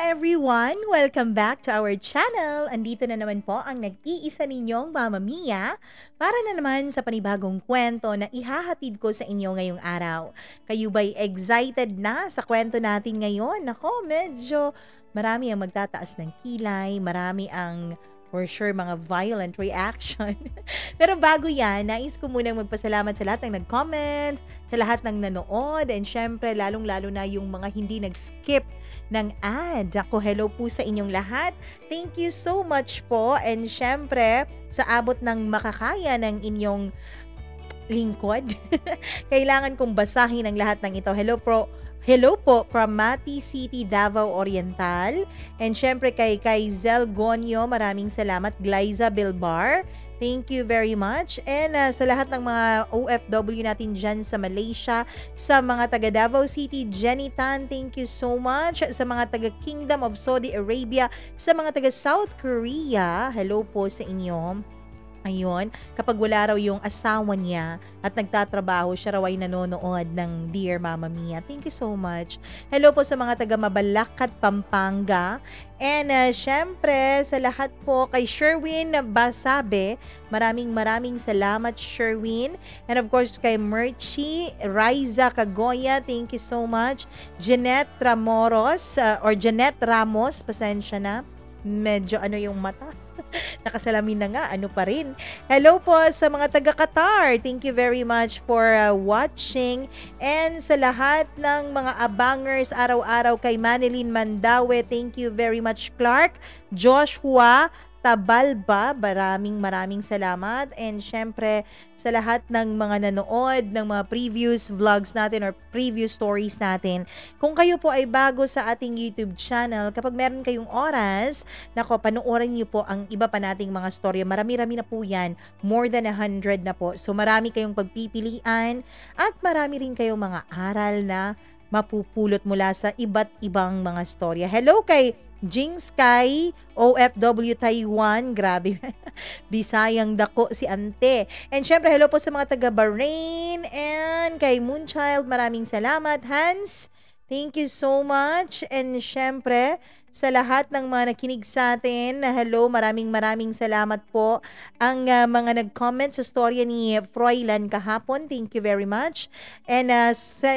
everyone! Welcome back to our channel. Andito na naman po ang nag-iisa ninyong Mama Mia para na naman sa panibagong kwento na ihahatid ko sa inyo ngayong araw. Kayo ba'y excited na sa kwento natin ngayon? Nako, medyo marami ang magtataas ng kilay, marami ang for sure mga violent reaction. Pero bago yan, nais ko munang magpasalamat sa lahat ng nag-comment, sa lahat ng nanood, and syempre lalong-lalo na yung mga hindi nag-skip ng ad. Ako, hello po sa inyong lahat. Thank you so much po. And syempre, sa abot ng makakaya ng inyong lingkod, kailangan kong basahin ang lahat ng ito. Hello po from Mati City, Davao Oriental. And syempre kay Zel Gonyo, maraming salamat. Glyza Bilbar, thank you very much. And sa lahat ng mga OFW natin dyan sa Malaysia, sa mga taga Davao City, Jenny Tan, thank you so much. Sa mga taga Kingdom of Saudi Arabia, sa mga taga South Korea, hello po sa inyo. Ayun, kapag wala raw yung asawa niya at nagtatrabaho, siya raw ay nanonood ng Dear Mama Mia. Thank you so much. Hello po sa mga taga Mabalacat, Pampanga. And syempre sa lahat po kay Sherwin Basabe, maraming salamat Sherwin. And of course kay Merchi, Riza Kagoya, thank you so much. Jeanette Ramos, pasensya na. Medyo yung mata. Nakasalamin na nga, pa rin. Hello po sa mga taga-Qatar. Thank you very much for watching. And sa lahat ng mga abangers araw-araw kay Manilyn Mandawe, thank you very much Clark. Joshua Tabalba, maraming salamat. And syempre, sa lahat ng mga nanood ng mga previous vlogs natin or previous stories natin, kung kayo po ay bago sa ating YouTube channel, kapag meron kayong oras, panoorin niyo po ang iba pa nating mga storya. Marami-rami na po yan. More than 100 na po. So marami kayong pagpipilian at marami rin kayong mga aral na mapupulot mula sa iba't ibang mga storya. Hello kay Jing Sky, OFW Taiwan, grabe, Bisayang dako si Ante. And syempre, hello po sa mga taga Bahrain and kay Moonchild, maraming salamat. Hans, thank you so much. And syempre, sa lahat ng mga nakinig sa atin, hello, maraming salamat po. Ang mga nag-comment sa storya ni Froilan kahapon, thank you very much. And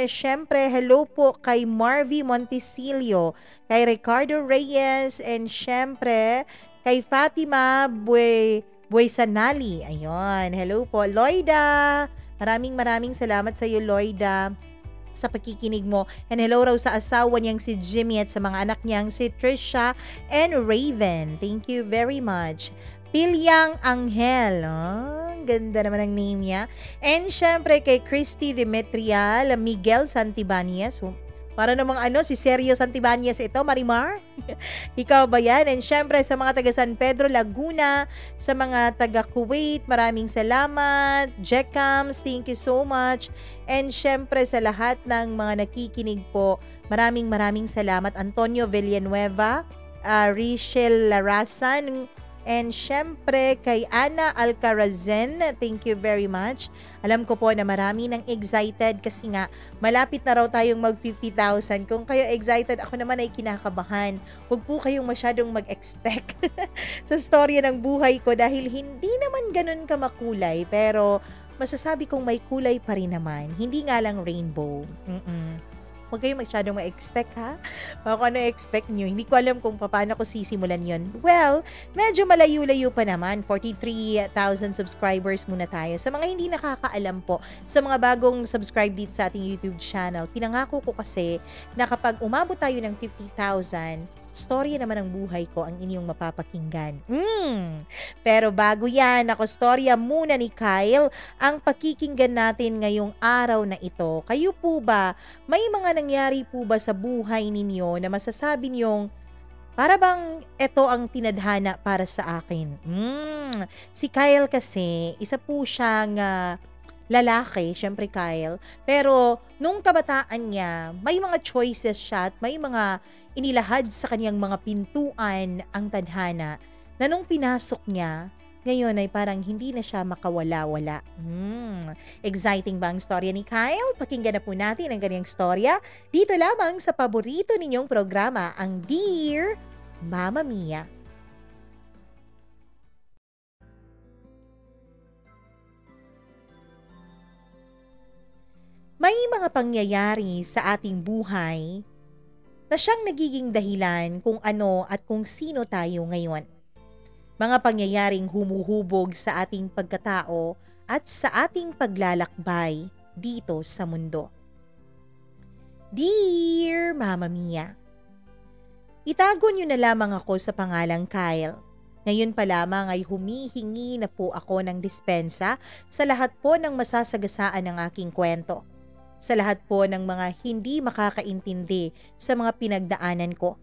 syempre, hello po kay Marvy Montesilio, kay Ricardo Reyes, and syempre, kay Fatima Buesanali. Ayun, hello po. Loida, maraming salamat sa iyo, Loida, sa pakikinig mo. And hello raw sa asawa niyang si Jimmy at sa mga anak niyang si Trisha and Raven. Thank you very much. Pilyang Angel. Ganda naman ang name niya. And syempre kay Christy Demetrial, Miguel Santibanias. Para namang si Sergio Santibanias ito, Marimar? Ikaw ba yan? And syempre sa mga taga San Pedro, Laguna, sa mga taga Kuwait, maraming salamat. Jekams, thank you so much. And syempre sa lahat ng mga nakikinig po, maraming salamat. Antonio Villanueva, Rachel Larasan, and syempre kay Ana Alcarazin, thank you very much. Alam ko po na marami nang excited kasi nga malapit na raw tayong mag 50,000. Kung kayo excited, ako naman ay kinakabahan. Huwag po kayong masyadong mag-expect sa storya ng buhay ko dahil hindi naman ganun ka makulay. Pero masasabi kong may kulay pa rin naman. Hindi nga lang rainbow. Huwag kayong masyadong ma-expect, ha? Kung ano expect nyo. Hindi ko alam kung paano ko sisimulan yon. Well, medyo malayo-layo pa naman. 43,000 subscribers muna tayo. Sa mga hindi nakakaalam po, sa mga bagong subscribe dito sa ating YouTube channel, pinangako ko kasi na kapag umabot tayo ng 50,000, storya naman ng buhay ko ang inyong mapapakinggan. Pero bago yan, storya muna ni Kyle ang pakikinggan natin ngayong araw na ito. Kayo po ba, may mga nangyari po ba sa buhay ninyo na masasabi niyong para bang ito ang tinadhana para sa akin? Si Kyle kasi, isa po siyang lalaki, syempre Kyle. Pero nung kabataan niya, may mga choices siya at may mga inilahad sa kanyang mga pintuan ang tadhana na nung pinasok niya, ngayon ay parang hindi na siya makawala-wala. Exciting ba ang storya ni Kyle? Pakinggan na po natin ang kanyang storya dito lamang sa paborito ninyong programa, ang Dear Mama Mia. May mga pangyayari sa ating buhay na siyang nagiging dahilan kung ano at kung sino tayo ngayon. Mga pangyayaring humuhubog sa ating pagkatao at sa ating paglalakbay dito sa mundo. Dear Mama Mia, itago niyo na lamang ako sa pangalang Kyle. Ngayon pa lamang ay humihingi na po ako ng dispensa sa lahat po ng masasagasaan ng aking kwento. Sa lahat po ng mga hindi makakaintindi sa mga pinagdaanan ko.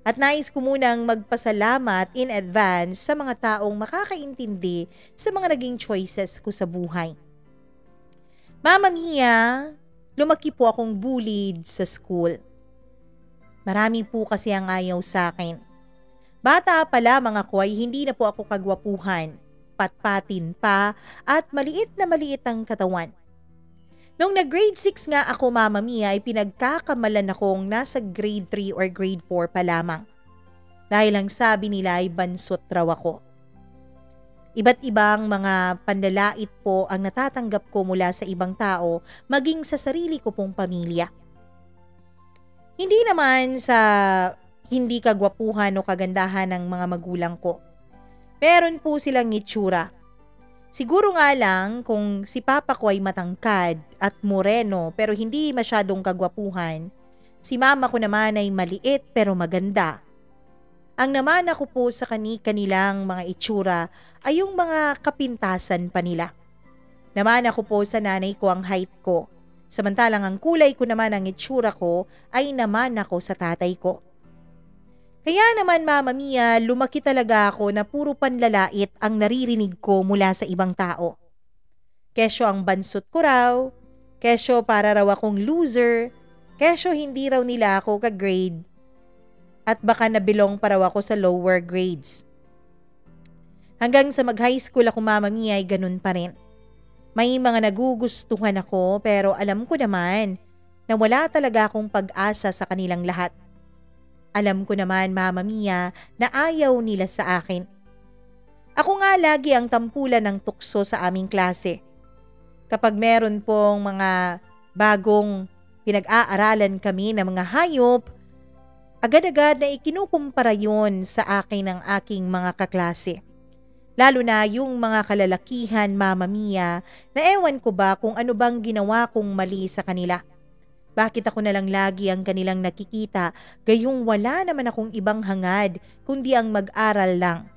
At nais ko munang magpasalamat in advance sa mga taong makakaintindi sa mga naging choices ko sa buhay. Mama Mia, lumaki po akong bullied sa school. Marami po kasi ang ayaw sa akin. Bata pa lamang ako ay hindi na po ako kagwapuhan, patpatin pa at maliit na maliit ang katawan. Nung nag-grade 6 nga ako, Mama Mia, ay pinagkakamalan akong nasa grade 3 or grade 4 pa lamang. Dahil ang sabi nila ay bansot raw ako. Iba't ibang mga panlalait po ang natatanggap ko mula sa ibang tao, maging sa sarili ko pong pamilya. Hindi naman sa hindi kagwapuhan o kagandahan ng mga magulang ko. Meron po silang itsura. Siguro nga lang kung si papa ko ay matangkad at moreno pero hindi masyadong kagwapuhan, si mama ko naman ay maliit pero maganda. Ang namana ko po sa kanilang mga itsura ay yung mga kapintasan pa nila. Namana ko po sa nanay ko ang height ko, samantalang ang kulay ko naman ang itsura ko ay namana ko sa tatay ko. Kaya naman, Mama Mia, lumaki talaga ako na puro panlalait ang naririnig ko mula sa ibang tao. Kesyo ang bansot ko raw, kesyo para raw akong loser, kesyo hindi raw nila ako ka-grade, at baka nabilong pa raw ako sa lower grades. Hanggang sa mag-high school ako, Mama Mia, ay ganun pa rin. May mga nagugustuhan ako pero alam ko naman na wala talaga akong pag-asa sa kanilang lahat. Alam ko naman, Mama Mia, na ayaw nila sa akin. Ako nga lagi ang tampulan ng tukso sa aming klase. Kapag meron pong mga bagong pinag-aaralan kami ng mga hayop, agad-agad na ikinukumpara yun sa akin ng aking mga kaklase. Lalo na yung mga kalalakihan, Mama Mia, na ewan ko ba kung ano bang ginawa kong mali sa kanila. Bakit ako na lang lagi ang kanilang nakikita, gayong wala naman akong ibang hangad, kundi ang mag-aral lang.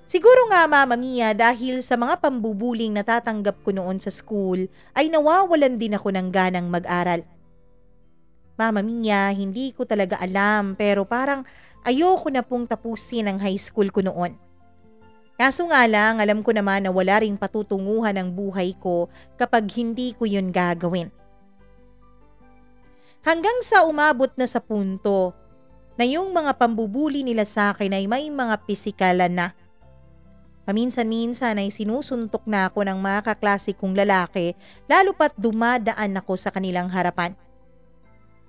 Siguro nga, Mama Mia, dahil sa mga pambubuling natatanggap ko noon sa school, ay nawawalan din ako ng ganang mag-aral. Mama Mia, hindi ko talaga alam pero parang ayoko na pong tapusin ang high school ko noon. Kaso nga lang, alam ko naman na wala ring patutunguhan ang buhay ko kapag hindi ko yun gagawin. Hanggang sa umabot na sa punto na yung mga pambubuli nila sa akin ay may mga pisikalan na. Paminsan-minsan ay sinusuntok na ako ng mga kaklase kong lalaki lalo pat dumadaan ako sa kanilang harapan.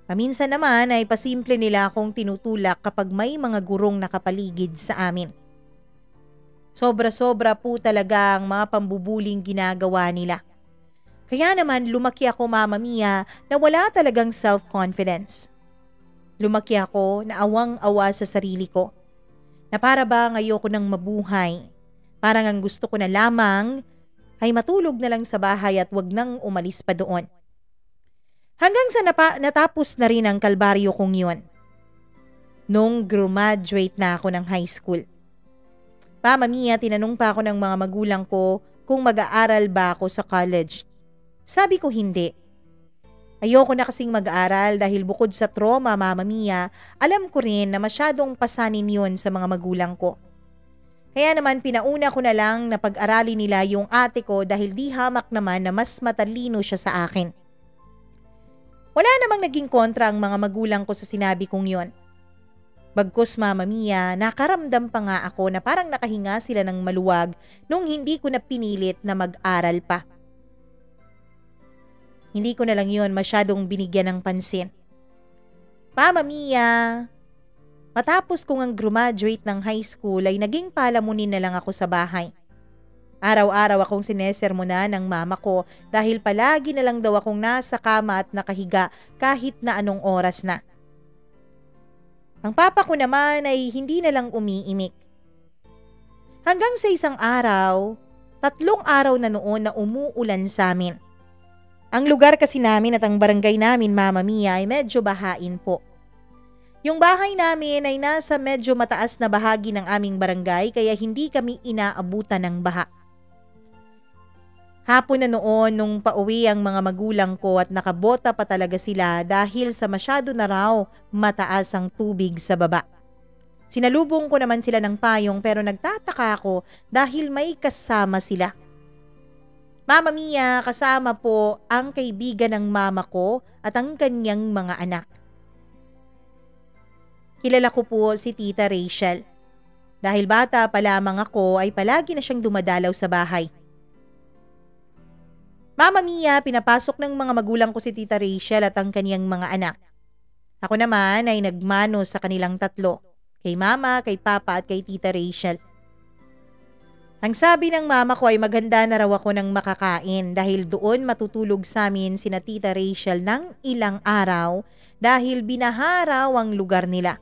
Paminsan naman ay pasimple nila akong tinutulak kapag may mga gurong nakapaligid sa amin. Sobra-sobra po talaga ang mga pambubuling ginagawa nila. Kaya naman lumaki ako, Mama Mia, na wala talagang self-confidence. Lumaki ako na awang-awa sa sarili ko. Na para bang ayoko nang mabuhay. Parang ang gusto ko na lamang ay matulog na lang sa bahay at wag nang umalis pa doon. Hanggang sa natapos na rin ang kalbaryo kong yun. Nung graduate na ako ng high school. Mama Mia, tinanong pa ako ng mga magulang ko kung mag-aaral ba ako sa college. Sabi ko hindi. Ayoko na kasing mag-aaral dahil bukod sa trauma, Mama Mia, alam ko rin na masyadong pasanin yun sa mga magulang ko. Kaya naman pinauna ko na lang na pag-aralin nila yung ate ko dahil di hamak naman na mas matalino siya sa akin. Wala namang naging kontra ang mga magulang ko sa sinabi kong yon. Bagkus Mama Mia, nakaramdam pa nga ako na parang nakahinga sila ng maluwag nung hindi ko na pinilit na mag-aral pa. Hindi ko na lang yun masyadong binigyan ng pansin. Mama Mia, matapos kong ang graduate ng high school ay naging palamunin na lang ako sa bahay. Araw-araw akong sinesermonan ng mama ko dahil palagi na lang daw akong nasa kama at nakahiga kahit na anong oras na. Ang papa ko naman ay hindi na lang umiimik. Hanggang sa isang araw, 3 araw na noon na umuulan sa amin. Ang lugar kasi namin at ang barangay namin, Mama Mia, ay medyo bahain po. Yung bahay namin ay nasa medyo mataas na bahagi ng aming barangay kaya hindi kami inaabutan ng baha. Hapon na noon nung pauwi ang mga magulang ko at nakabota pa talaga sila dahil sa masyado na raw mataas ang tubig sa baba. Sinalubong ko naman sila ng payong pero nagtataka ako dahil may kasama sila. Mama Mia, kasama po ang kaibigan ng mama ko at ang kanyang mga anak. Kilala ko po si Tita Rachel. Dahil bata pa lamang ako ay palagi na siyang dumadalaw sa bahay. Mama Mia, pinapasok ng mga magulang ko si Tita Rachel at ang kaniyang mga anak. Ako naman ay nagmano sa kanilang 3, kay Mama, kay Papa at kay Tita Rachel. Ang sabi ng mama ko ay maganda na raw ako ng makakain dahil doon matutulog sa amin sina Tita Rachel ng ilang araw dahil binaha raw ang lugar nila.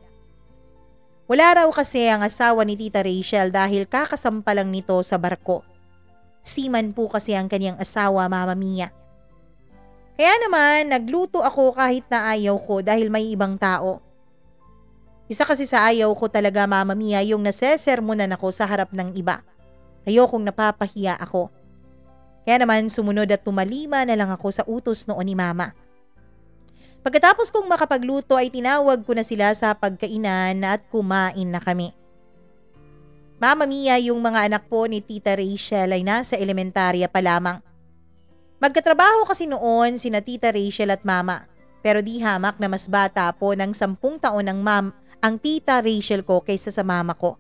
Wala raw kasi ang asawa ni Tita Rachel dahil kakasampalang nito sa barko. Seaman po kasi ang kanyang asawa, Mama Mia. Kaya naman, nagluto ako kahit na ayaw ko dahil may ibang tao. Isa kasi sa ayaw ko talaga, Mama Mia, yung nasesermonan ako sa harap ng iba. Ayokong napapahiya ako. Kaya naman, sumunod at tumalima na lang ako sa utos noon ni Mama. Pagkatapos kong makapagluto ay tinawag ko na sila sa pagkainan at kumain na kami. Mama Mia, yung mga anak po ni Tita Rachel ay nasa elementarya pa lamang. Magkatrabaho kasi noon sina Tita Rachel at Mama, pero di hamak na mas bata po ng 10 taon ang Tita Rachel ko kaysa sa mama ko.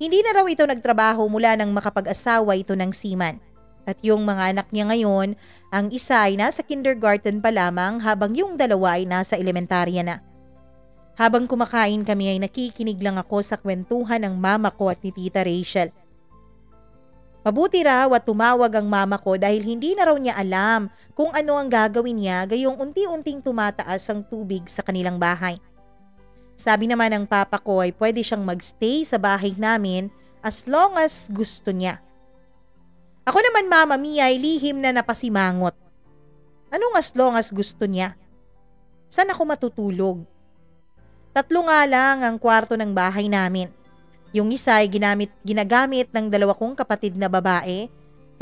Hindi na raw ito nagtrabaho mula nang makapag-asawa ito ng seaman. At yung mga anak niya ngayon, ang isa ay nasa kindergarten pa lamang habang yung dalawa ay nasa elementarya na. Habang kumakain kami ay nakikinig lang ako sa kwentuhan ng mama ko at ni Tita Rachel. Mabuti raw at tumawag ang mama ko dahil hindi na raw niya alam kung ano ang gagawin niya gayong unti-unting tumataas ang tubig sa kanilang bahay. Sabi naman ng papa ko ay pwede siyang magstay sa bahay namin as long as gusto niya. Ako naman, Mama Mia, ay lihim na napasimangot. Anong as long as gusto niya? Saan ako matutulog? 3 nga lang ang kwarto ng bahay namin. Yung isa ay ginagamit ng 2 kong kapatid na babae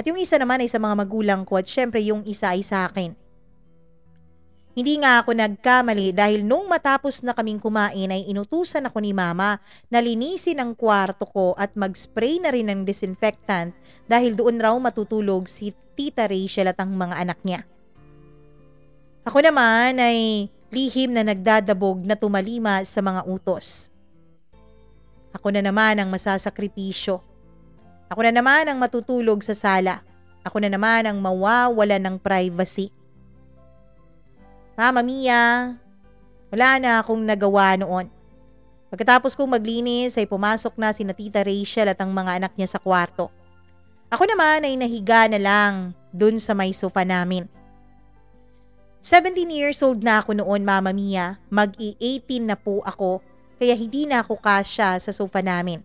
at yung isa naman ay sa mga magulang ko at syempre yung isa ay sa akin. Hindi nga ako nagkamali dahil nung matapos na kaming kumain ay inutusan ako ni Mama na linisin ang kwarto ko at mag-spray na rin ng disinfectant dahil doon raw matutulog si Tita Rachel at ang mga anak niya. Ako naman ay lihim na nagdadabog na tumalima sa mga utos. Ako na naman ang masasakripisyo. Ako na naman ang matutulog sa sala. Ako na naman ang mawawala ng privacy. Mama Mia, wala na akong nagawa noon. Pagkatapos kong maglinis ay pumasok na sina Tita Rachel at ang mga anak niya sa kwarto. Ako naman ay nahiga na lang dun sa may sofa namin. 17 years old na ako noon, Mama Mia. Mag-i-18 na po ako kaya hindi na ako kasya sa sofa namin.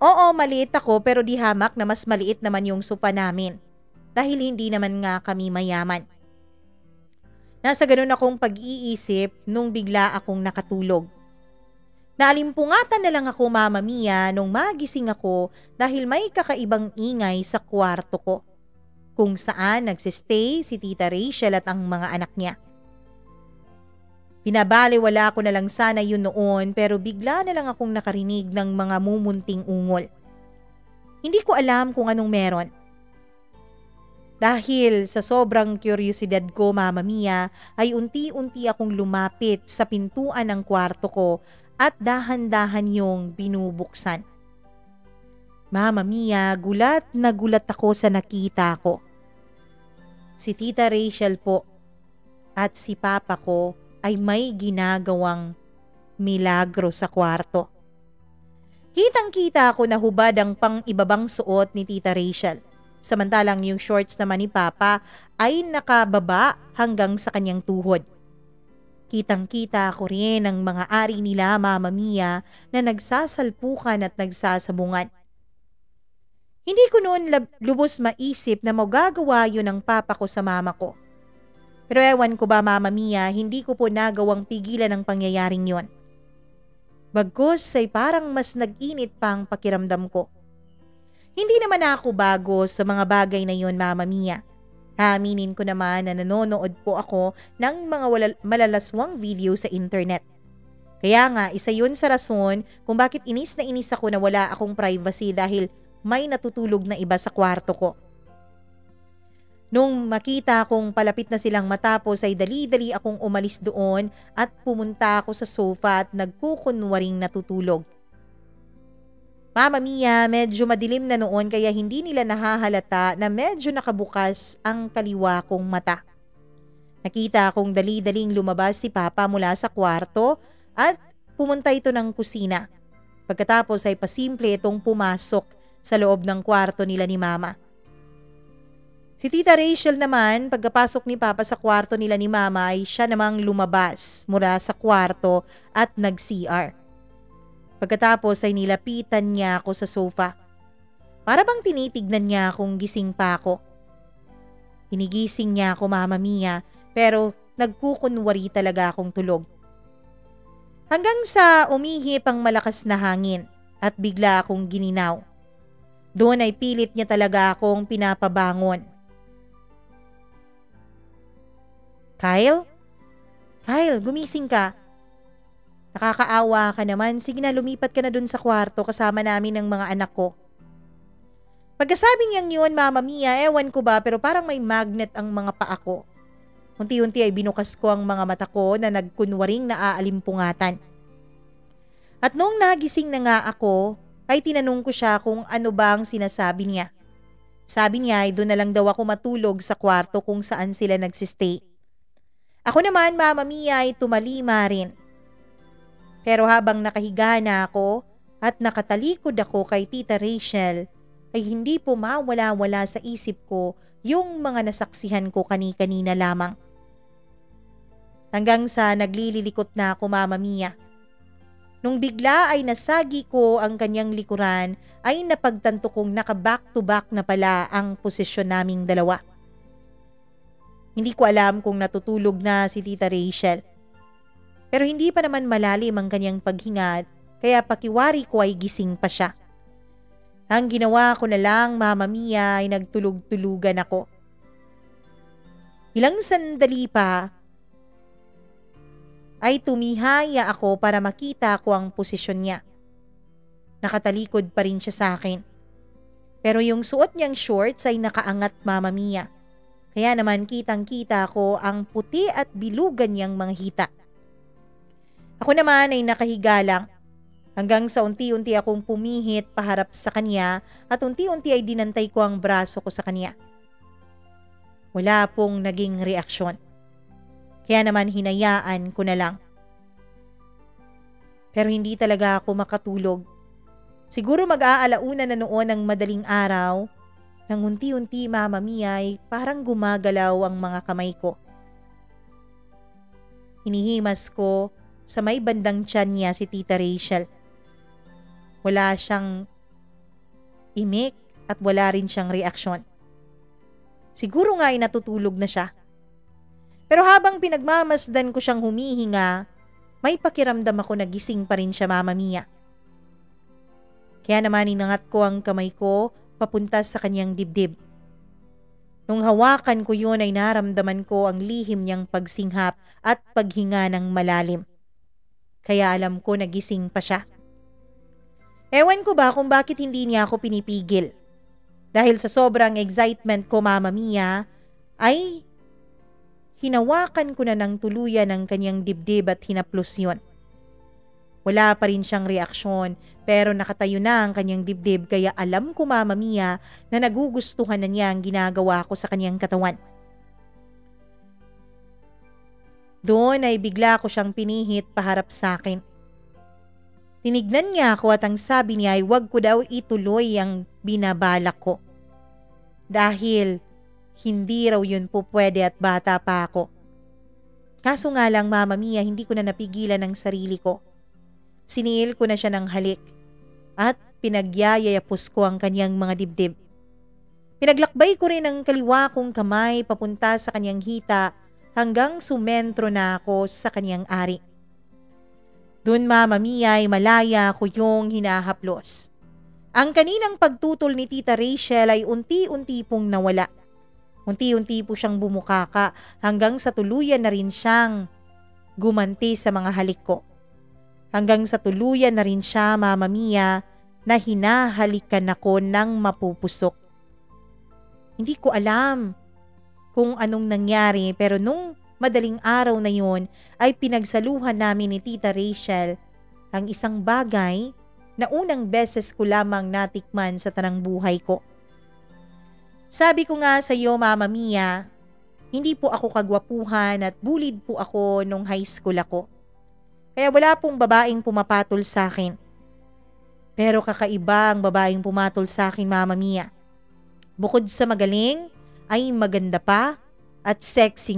Oo, maliit ako pero di hamak na mas maliit naman yung sofa namin dahil hindi naman nga kami mayaman. Nasa ganun akong pag-iisip nung bigla akong nakatulog. Naalimpungatan na lang ako, Mama Mia, nung magising ako dahil may kakaibang ingay sa kwarto ko. Kung saan nagsistay si Tita Rachel at ang mga anak niya. Pinabaliwala ko na lang sana yun noon pero bigla na lang akong nakarinig ng mga mumunting ungol. Hindi ko alam kung anong meron. Dahil sa sobrang kuryosidad ko, Mama Mia, ay unti-unti akong lumapit sa pintuan ng kwarto ko at dahan-dahan yung binubuksan. Mama Mia, gulat na gulat ako sa nakita ko. Si Tita Rachel po at si Papa ko ay may ginagawang milagro sa kwarto. Kitang-kita ko na hubad ang pang-ibabang suot ni Tita Rachel. Samantalang yung shorts naman ni Papa ay nakababa hanggang sa kanyang tuhod. Kitang-kita ko rin ang mga ari nila, Mama Mia, na nagsasalpukan at nagsasabungan. Hindi ko noon lubos maisip na magagawa yun ng Papa ko sa Mama ko. Pero ewan ko ba, Mama Mia, hindi ko po nagawang pigilan ang pangyayaring yon. Bagkus ay parang mas nag-init pa ang pakiramdam ko. Hindi naman ako bago sa mga bagay na yon, Mama Mia. Aminin ko naman na nanonood po ako ng mga malalaswang video sa internet. Kaya nga, isa yun sa rason kung bakit inis na inis ako na wala akong privacy dahil may natutulog na iba sa kwarto ko. Nung makita kong palapit na silang matapos ay dali-dali akong umalis doon at pumunta ako sa sofa at nagkukunwaring natutulog. Mama Mia, medyo madilim na noon kaya hindi nila nahahalata na medyo nakabukas ang kaliwa kong mata. Nakita akong dali-daling lumabas si Papa mula sa kwarto at pumunta ito ng kusina. Pagkatapos ay pasimple itong pumasok sa loob ng kwarto nila ni Mama. Si Tita Rachel naman, pagkapasok ni Papa sa kwarto nila ni Mama ay siya namang lumabas mula sa kwarto at nag-CR. Pagkatapos ay nilapitan niya ako sa sofa. Para bang tinitignan niya kung gising pa ako. Hinigising niya ako, Mama Mia, pero nagkukunwari talaga akong tulog. Hanggang sa umihip ang malakas na hangin at bigla akong gininaw. Doon ay pilit niya talaga akong pinapabangon. Kyle? Kyle, gumising ka. Nakakaawa ka naman. Sige na, lumipat ka na dun sa kwarto kasama namin ng mga anak ko. Pagkasabi niyang yun, Mama Mia, ewan ko ba pero parang may magnet ang mga paa ko. Unti-unti ay binukas ko ang mga mata ko na nagkunwaring naaalimpungatan. At nung nagising na nga ako, ay tinanong ko siya kung ano ba ang sinasabi niya. Sabi niya ay doon na lang daw ako matulog sa kwarto kung saan sila nagsistay. Ako naman, Mama Mia, ay tumalima rin. Pero habang nakahiga na ako at nakatalikod ako kay Tita Rachel, ay hindi po mawala-wala sa isip ko yung mga nasaksihan ko kani-kanina lamang. Hanggang sa naglililikot na ako, Mama Mia. Nung bigla ay nasagi ko ang kanyang likuran, ay napagtanto kong naka-back-to-back na pala ang posisyon naming dalawa. Hindi ko alam kung natutulog na si Tita Rachel. Pero hindi pa naman malalim ang kanyang paghinga, kaya pakiwari ko ay gising pa siya. Ang ginawa ko na lang, Mama Mia, ay nagtulog-tulugan ako. Ilang sandali pa, ay tumihaya ako para makita ko ang posisyon niya. Nakatalikod pa rin siya sa akin. Pero yung suot niyang shorts ay nakaangat, Mama Mia. Kaya naman kitang-kita ko ang puti at bilugan niyang mga hita. Ako naman ay nakahiga lang. Hanggang sa unti-unti akong pumihit paharap sa kanya at unti-unti ay dinantay ko ang braso ko sa kanya. Wala pong naging reaksyon. Kaya naman hinayaan ko na lang. Pero hindi talaga ako makatulog. Siguro mag-aalauna na noon ng madaling araw, nang unti-unti, Mama Mia, ay parang gumagalaw ang mga kamay ko. Hinihimas ko sa may bandang tiyan niya si Tita Rachel. Wala siyang imik at wala rin siyang reaksyon. Siguro nga ay natutulog na siya. Pero habang pinagmamasdan ko siyang humihinga, may pakiramdam ako na gising pa rin siya, Mama Mia. Kaya naman inangat ko ang kamay ko papunta sa kanyang dibdib. Nung hawakan ko yun ay naramdaman ko ang lihim niyang pagsinghap at paghinga ng malalim. Kaya alam ko na gising pa siya. Ewan ko ba kung bakit hindi niya ako pinipigil. Dahil sa sobrang excitement ko, Mama Mia, ay hinawakan ko na ng tuluyan ang kanyang dibdib at hinaplos yon. Wala pa rin siyang reaksyon pero nakatayo na ang kanyang dibdib kaya alam ko, Mama Mia, na nagugustuhan na niya ang ginagawa ko sa kanyang katawan. Doon ay bigla ko siyang pinihit paharap sa akin. Tinignan niya ako at ang sabi niya ay wag ko daw ituloy ang binabalak ko. Dahil hindi raw yun po pwede at bata pa ako. Kaso nga lang, Mama Mia, hindi ko na napigilan ang sarili ko. Siniil ko na siya ng halik at pinagyayayapos ko ang kanyang mga dibdib. Pinaglakbay ko rin ang kaliwa kong kamay papunta sa kanyang hita hanggang sumentro na ako sa kanyang ari. Doon, Mama Mia, ay malaya ko yung hinahaplos. Ang kaninang pagtutol ni Tita Rachel ay unti-unti pong nawala. Unti-unti po siyang bumukaka hanggang sa tuluyan na rin siyang gumanti sa mga halik ko. Hanggang sa tuluyan na rin siya, Mama Mia, na hinahalikan ako ng mapupusok. Hindi ko alam kung anong nangyari pero nung madaling araw na yun ay pinagsaluhan namin ni Tita Rachel ang isang bagay na unang beses ko lamang natikman sa tanang buhay ko. Sabi ko nga sa iyo, Mama Mia, hindi po ako kagwapuhan at bullied po ako nung high school ako. Kaya wala pong babaeng pumapatol sa akin. Pero kakaiba ang babaeng pumatol sa akin, Mama Mia. Bukod sa magaling, ay maganda pa at sexy.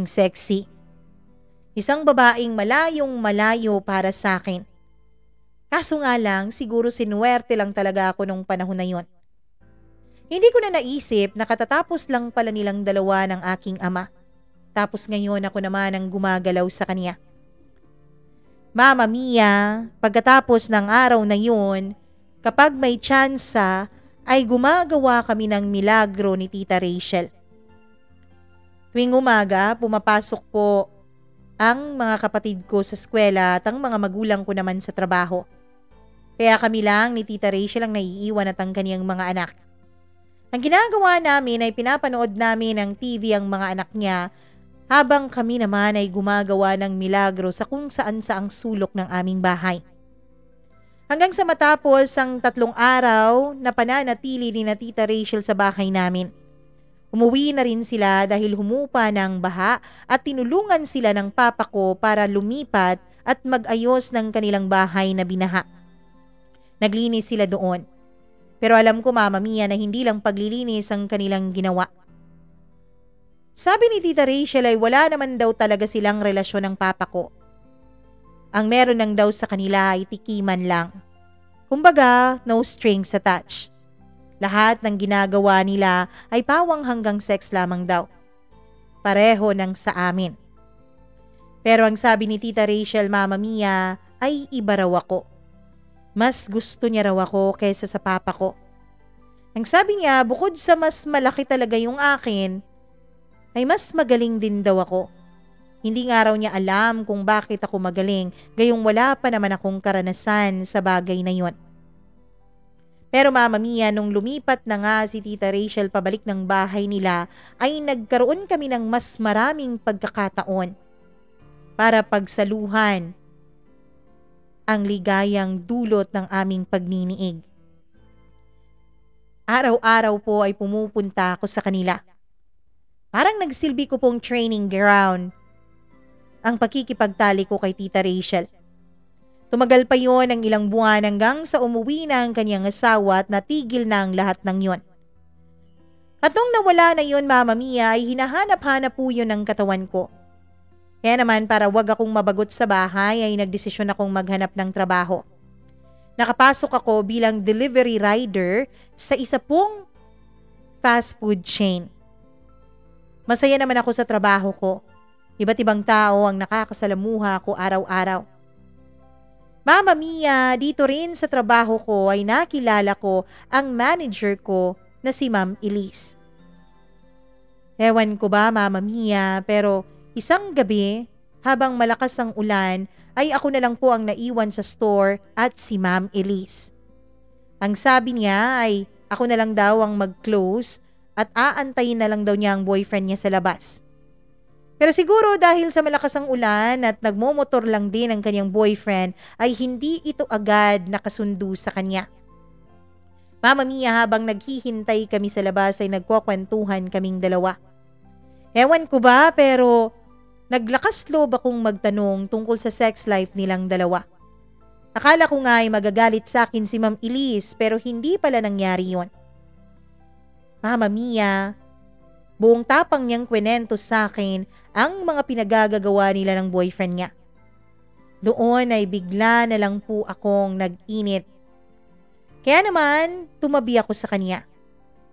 Isang babaeng malayong malayo para sa akin. Kaso nga lang, siguro sinuwerte lang talaga ako nung panahon na yon. Hindi ko na naisip na katatapos lang pala nilang dalawa ng aking ama. Tapos ngayon ako naman ang gumagalaw sa kanya. Mama Mia, pagkatapos ng araw na yun, kapag may tsansa, ay gumagawa kami ng milagro ni Tita Rachel. Tuwing umaga, pumapasok po ang mga kapatid ko sa eskwela at ang mga magulang ko naman sa trabaho. Kaya kami lang ni Tita Rachel ang naiiwan at ang kaniyang mga anak. Ang ginagawa namin ay pinapanood namin ng TV ang mga anak niya habang kami naman ay gumagawa ng milagro sa kung saan saang sulok ng aming bahay. Hanggang sa matapos ang 3 araw na pananatili ni na Tita Rachel sa bahay namin. Umuwi na rin sila dahil humupa ng baha at tinulungan sila ng papa ko para lumipat at mag-ayos ng kanilang bahay na binaha. Naglinis sila doon. Pero alam ko, Mama Mia, na hindi lang paglilinis ang kanilang ginawa. Sabi ni Tita Rachel ay wala naman daw talaga silang relasyon ng papa ko. Ang meron lang daw sa kanila ay tikiman lang. Kumbaga, no strings attached. Lahat ng ginagawa nila ay pawang hanggang sex lamang daw. Pareho ng sa amin. Pero ang sabi ni Tita Rachel, Mama Mia, ay iba raw ako. Mas gusto niya raw ako kaysa sa papa ko. Ang sabi niya, bukod sa mas malaki talaga yung akin, ay mas magaling din daw ako. Hindi nga raw niya alam kung bakit ako magaling, gayong wala pa naman akong karanasan sa bagay na yon. Pero Mama Mia, nung lumipat na nga si Tita Rachel pabalik ng bahay nila, ay nagkaroon kami ng mas maraming pagkakataon para pagsaluhan ang ligayang dulot ng aming pagniniig. Araw-araw po ay pumupunta ako sa kanila. Parang nagsilbi ko pong training ground ang pakikipagtali ko kay Tita Rachel. Tumagal pa yon ng ilang buwan hanggang sa umuwi na ang kanyang asawa at natigil na ang lahat ng yon. At nung nawala na yon, Mama Mia, ay hinahanap-hanap po yun ang katawan ko. Kaya naman para wag akong mabagot sa bahay ay nagdesisyon akong maghanap ng trabaho. Nakapasok ako bilang delivery rider sa isa pong fast food chain. Masaya naman ako sa trabaho ko. Iba't ibang tao ang nakakasalamuha ko araw-araw. Mama Mia, dito rin sa trabaho ko ay nakilala ko ang manager ko na si Ma'am Elise. Ewan ko ba, Mama Mia, pero isang gabi habang malakas ang ulan ay ako na lang po ang naiwan sa store at si Ma'am Elise. Ang sabi niya ay ako na lang daw ang mag-close at aantayin na lang daw niya ang boyfriend niya sa labas. Pero siguro dahil sa malakas ang ulan at nagmomotor lang din ang kanyang boyfriend ay hindi ito agad nakasundo sa kanya. Mama Mia, habang naghihintay kami sa labas ay nagkwakwentuhan kaming dalawa. Ewan ko ba pero naglakas loob akong magtanong tungkol sa sex life nilang dalawa. Akala ko nga ay magagalit sa akin si Ma'am Elise pero hindi pala nangyari yon. Mama Mia, buong tapang niyang kwenento sa akin ang mga pinagagagawa nila ng boyfriend niya. Doon ay bigla na lang po akong nag-init. Kaya naman, tumabi ako sa kanya.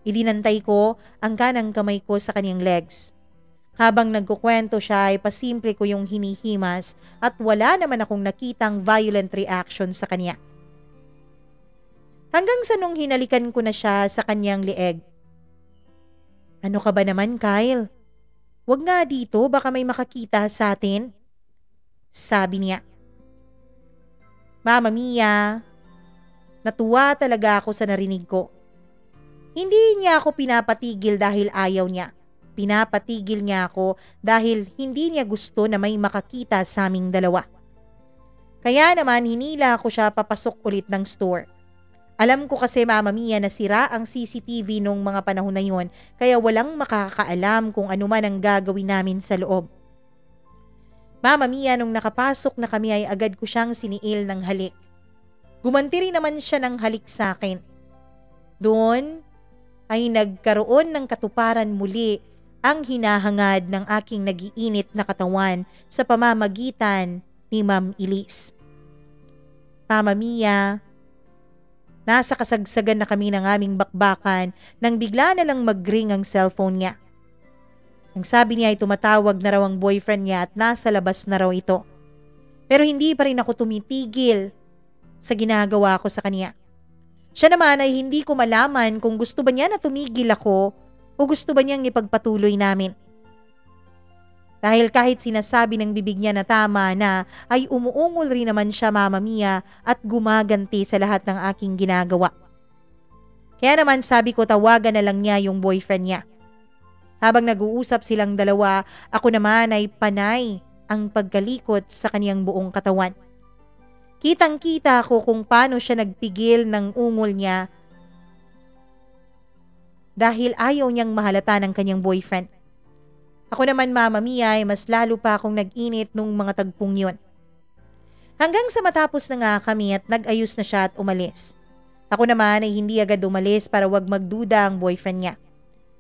Idinantay ko ang kanang kamay ko sa kanyang legs. Habang nagkukwento siya ay pasimple ko yung hinihimas at wala naman akong nakitang violent reaction sa kanya. Hanggang sa nung hinalikan ko na siya sa kanyang lieg. Ano ka ba naman, Kyle? Huwag nga dito, baka may makakita sa atin. Sabi niya. Mama Mia, natuwa talaga ako sa narinig ko. Hindi niya ako pinapatigil dahil ayaw niya. Pinapatigil niya ako dahil hindi niya gusto na may makakita sa aming dalawa. Kaya naman hinila ko siya papasok ulit ng store. Alam ko kasi Mama Mia na sira ang CCTV nung mga panahon na yun kaya walang makakaalam kung ano man ang gagawin namin sa loob. Mama Mia, nung nakapasok na kami ay agad ko siyang siniil ng halik. Gumanti rin naman siya ng halik sa akin. Doon ay nagkaroon ng katuparan muli ang hinahangad ng aking nagiinit na katawan sa pamamagitan ni Ma'am Elise. Mama Mia, nasa kasagsagan na kami ng aming bakbakan nang bigla na lang mag-ring ang cellphone niya. Ang sabi niya ay tumatawag na raw ang boyfriend niya at nasa labas na raw ito. Pero hindi pa rin ako tumitigil sa ginagawa ko sa kanya. Siya naman ay hindi ko malaman kung gusto ba niya na tumigil ako o gusto ba niyang ipagpatuloy namin. Dahil kahit sinasabi ng bibig niya na tama na ay umuungol rin naman siya Mama Mia at gumaganti sa lahat ng aking ginagawa. Kaya naman sabi ko tawagan na lang niya yung boyfriend niya. Habang nag-uusap silang dalawa, ako naman ay panay ang pagkalikot sa kaniyang buong katawan. Kitang-kita ko kung paano siya nagpigil ng ungol niya dahil ayaw niyang mahalata ng kanyang boyfriend. Ako naman Mama Mia ay mas lalo pa akong nag-init nung mga tagpong yun. Hanggang sa matapos na nga kami at nag-ayos na siya at umalis. Ako naman ay hindi agad umalis para wag magduda ang boyfriend niya.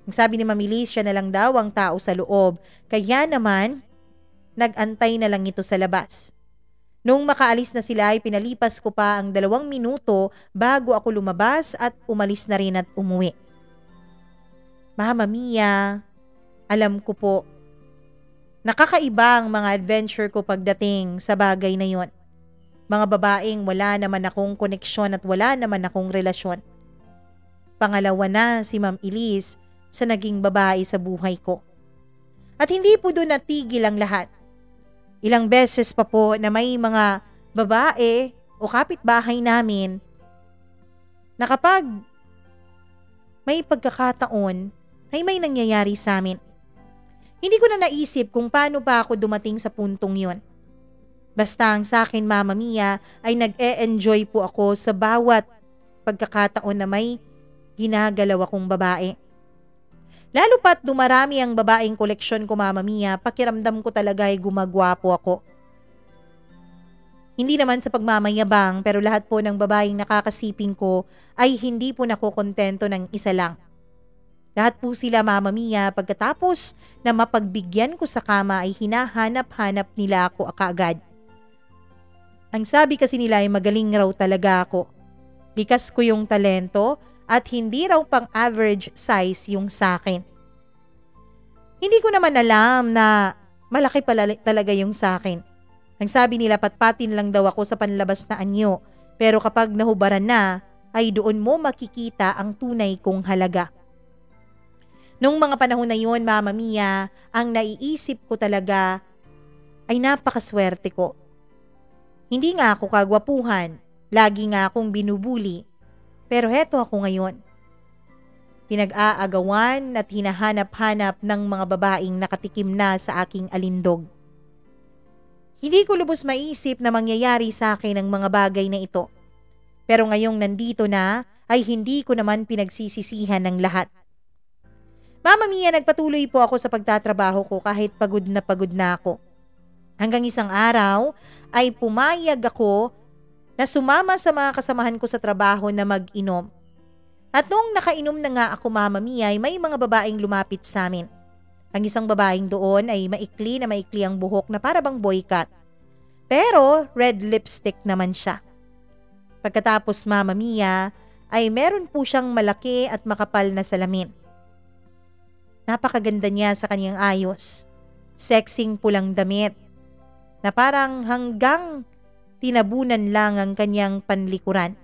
Ang sabi ni Ma'am Elise, siya na lang daw ang tao sa loob, kaya naman nag-antay na lang ito sa labas. Nung makaalis na sila ay pinalipas ko pa ang 2 minuto bago ako lumabas at umalis na rin at umuwi. Mama Mia, alam ko po, nakakaiba ang mga adventure ko pagdating sa bagay na yon. Mga babaeng wala naman akong koneksyon at wala naman akong relasyon. Pangalawa na si Ma'am Elise sa naging babae sa buhay ko. At hindi po doon natigil ang lahat. Ilang beses pa po na may mga babae o kapitbahay namin na kapag may pagkakataon ay may nangyayari sa amin. Hindi ko na naisip kung paano pa ako dumating sa puntong yon. Basta ang sa akin Mama Mia ay nag-e-enjoy po ako sa bawat pagkakataon na may ginagalaw akong babae. Lalo pat dumarami ang babaeng koleksyon ko Mama Mia, pakiramdam ko talaga ay gumagwapo ako. Hindi naman sa pagmamayabang pero lahat po ng babaeng nakakasiping ko ay hindi po nakokontento ng isa lang. Lahat po sila Mama Mia pagkatapos na mapagbigyan ko sa kama ay hinahanap-hanap nila ako kaagad. Ang sabi kasi nila ay magaling raw talaga ako. Likas ko yung talento at hindi raw pang average size yung sa akin. Hindi ko naman alam na malaki pala talaga yung sa akin. Ang sabi nila patpatin lang daw ako sa panlabas na anyo pero kapag nahubaran na ay doon mo makikita ang tunay kong halaga. Nung mga panahon na yun Mama Mia, ang naiisip ko talaga ay napakaswerte ko. Hindi nga ako kagwapuhan, lagi nga akong binubuli. Pero heto ako ngayon. pinag-aagawan at hinahanap-hanap ng mga babaeng nakatikim na sa aking alindog. Hindi ko lubos maisip na mangyayari sa akin ang mga bagay na ito. Pero ngayong nandito na ay hindi ko naman pinagsisisihan ng lahat. Mama Mia, nagpatuloy po ako sa pagtatrabaho ko kahit pagod na ako. Hanggang isang araw ay pumayag ako na sumama sa mga kasamahan ko sa trabaho na mag-inom. At nung nakainom na nga ako, Mama Mia, ay may mga babaeng lumapit sa amin. Ang isang babaeng doon ay maikli ang buhok na para bang boycut. Pero red lipstick naman siya. Pagkatapos, Mama Mia, ay meron po siyang malaki at makapal na salamin. Napakaganda niya sa kanyang ayos. Sexing pulang damit na parang hanggang tinabunan lang ang kanyang panlikuran.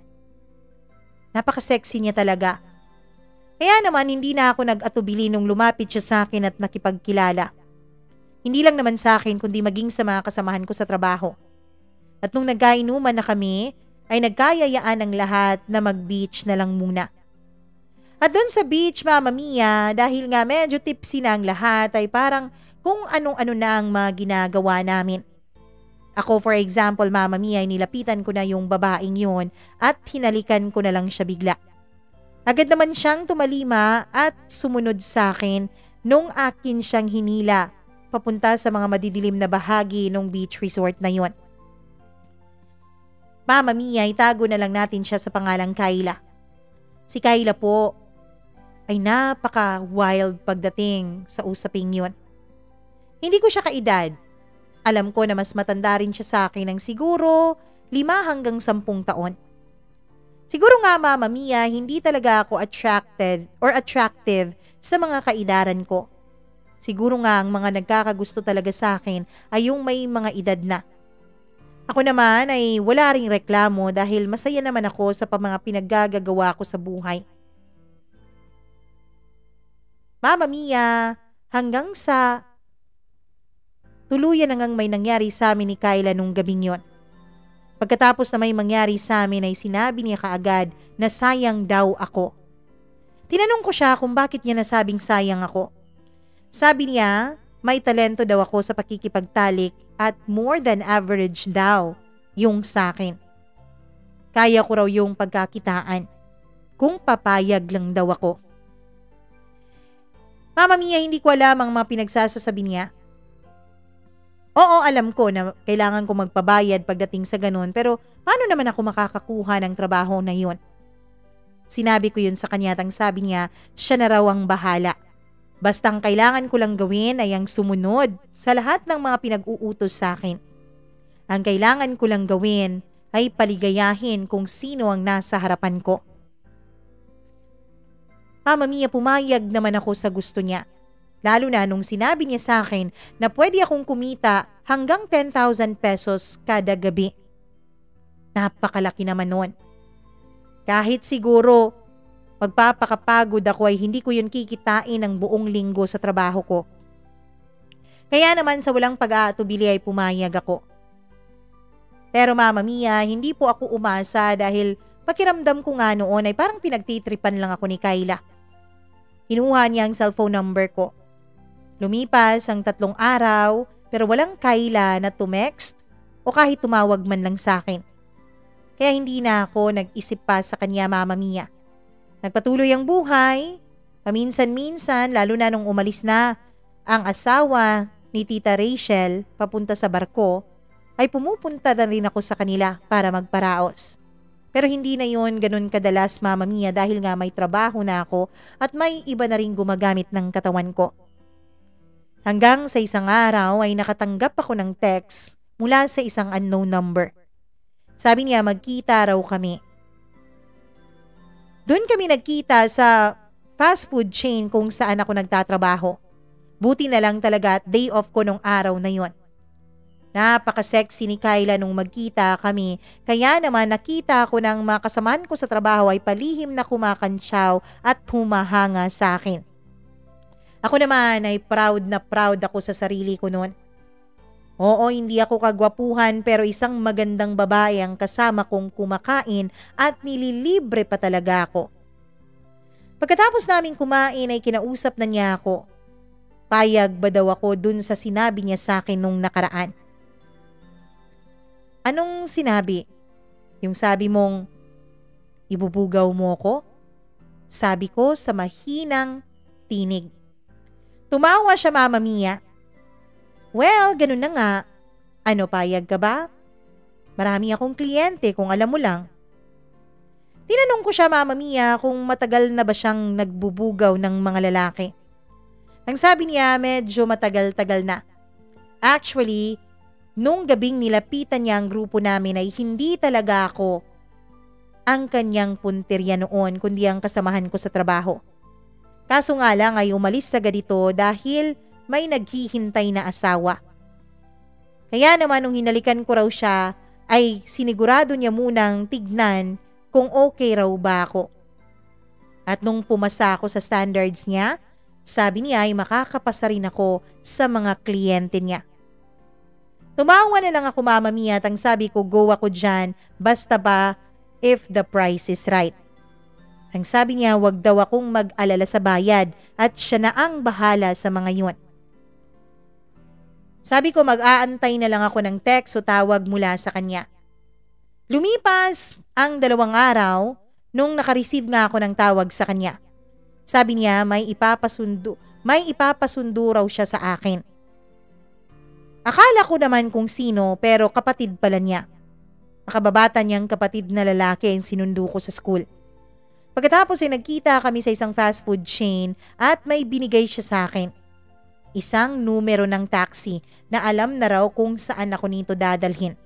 Napaka-sexy niya talaga. Kaya naman hindi na ako nag-atubili nung lumapit siya sa akin at nakipagkilala. Hindi lang naman sa akin kundi maging sa mga kasamahan ko sa trabaho. At nung nagkainuman na kami, ay nagkayayaan ang lahat na mag-beach na lang muna. At doon sa beach, Mama Mia, dahil nga medyo tipsy na ang lahat, ay parang kung anong-ano na ang mga ginagawa namin. Ako, for example, Mama Mia, ay nilapitan ko na yung babaeng yun at hinalikan ko na lang siya bigla. Agad naman siyang tumalima at sumunod sa akin nung akin siyang hinila papunta sa mga madidilim na bahagi ng beach resort na yun. Mama Mia, itago na lang natin siya sa pangalang Kayla. Si Kayla po ay napaka-wild pagdating sa usaping yun. Hindi ko siya kaedad. Alam ko na mas matanda rin siya sa akin ng siguro 5 hanggang 10 taon. Siguro nga, Mama Mia, hindi talaga ako attractive sa mga kaedaran ko. Siguro nga ang mga nagkakagusto talaga sa akin ay yung may mga edad na. Ako naman ay wala ring reklamo dahil masaya naman ako sa mga pinaggagawa ko sa buhay. Mama Mia, hanggang sa tuluyan hanggang may nangyari sa amin ni Kayla nung gabing yon. Pagkatapos na may mangyari sa amin ay sinabi niya kaagad na sayang daw ako. Tinanong ko siya kung bakit niya nasabing sayang ako. Sabi niya, may talento daw ako sa pakikipagtalik at more than average daw yung sa akin. Kaya ko raw yung pagkakitaan kung papayag lang daw ako. Mama Mia, hindi ko alam ang mga pinagsasasabi niya. Oo, alam ko na kailangan ko magpabayad pagdating sa ganun, pero paano naman ako makakakuha ng trabaho na yun? Sinabi ko yun sa kanya at ang sabi niya, siya na raw ang bahala. Basta ang kailangan ko lang gawin ay ang sumunod sa lahat ng mga pinag-uutos sa akin. Ang kailangan ko lang gawin ay paligayahin kung sino ang nasa harapan ko. Mama Mia, pumayag naman ako sa gusto niya. Lalo na nung sinabi niya sa akin na pwede akong kumita hanggang 10,000 pesos kada gabi. Napakalaki naman nun. Kahit siguro magpapakapagod ako ay hindi ko yun kikitain ng buong linggo sa trabaho ko. Kaya naman sa walang pag-aatubili ay pumayag ako. Pero Mama Mia, hindi po ako umasa dahil pakiramdam ko nga noon ay parang pinagtitripan lang ako ni Kayla. Kinuha niya ang cellphone number ko. Lumipas ang 3 araw pero walang Kayla na tumext o kahit tumawag man lang sa akin. Kaya hindi na ako nag-isip pa sa kanya, Mama Mia. Nagpatuloy ang buhay, paminsan-minsan lalo na nung umalis na ang asawa ni Tita Rachel papunta sa barko, ay pumupunta na rin ako sa kanila para magparaos. Pero hindi na yun ganun kadalas, Mama Mia, dahil nga may trabaho na ako at may iba na rin gumagamit ng katawan ko. Hanggang sa isang araw ay nakatanggap ako ng text mula sa isang unknown number. Sabi niya magkita raw kami. Doon kami nagkita sa fast food chain kung saan ako nagtatrabaho. Buti na lang talaga at day off ko nung araw na yon. Napaka-sexy ni Kayla nung magkita kami, kaya naman nakita ko ng mga kasamahan ko sa trabaho ay palihim na kumakantsaw at humahanga sa akin. Ako naman ay proud na proud ako sa sarili ko noon. Oo, hindi ako kagwapuhan pero isang magandang babae ang kasama kong kumakain at nililibre pa talaga ako. Pagkatapos namin kumain ay kinausap na niya ako. Payag ba daw ako dun sa sinabi niya sa akin nung nakaraan? Anong sinabi? Yung sabi mong, ibubugaw mo ko? Sabi ko sa mahinang tinig. Tumawa siya, Mama Mia. Well, ganun na nga. Ano, payag ka ba? Marami akong kliyente kung alam mo lang. Tinanong ko siya, Mama Mia, kung matagal na ba siyang nagbubugaw ng mga lalaki. Ang sabi niya, medyo matagal-tagal na. Actually, nung gabing nilapitan niya ang grupo namin ay hindi talaga ako ang kanyang puntirya noon, kundi ang kasamahan ko sa trabaho. Kaso nga lang ay umalis sa ganito dahil may naghihintay na asawa. Kaya naman nung hinalikan ko raw siya, ay sinigurado niya munang tignan kung okay raw ba ako. At nung pumasa ako sa standards niya, sabi niya ay makakapasa rin ako sa mga kliyente niya. Tumawa na lang ako, Mama Mia, at ang sabi ko, go ako dyan, basta ba if the price is right. Ang sabi niya, wag daw akong mag-alala sa bayad at siya na ang bahala sa mga yun. Sabi ko, mag-aantay na lang ako ng text o tawag mula sa kanya. Lumipas ang 2 araw nung nakareceive nga ako ng tawag sa kanya. Sabi niya, may ipapasundo raw siya sa akin. Akala ko naman kung sino, pero kapatid pala niya. Makababata niyang kapatid na lalaki ang sinundo ko sa school. Pagkatapos ay nagkita kami sa isang fast food chain at may binigay siya sa akin. Isang numero ng taxi na alam na raw kung saan ako nito dadalhin.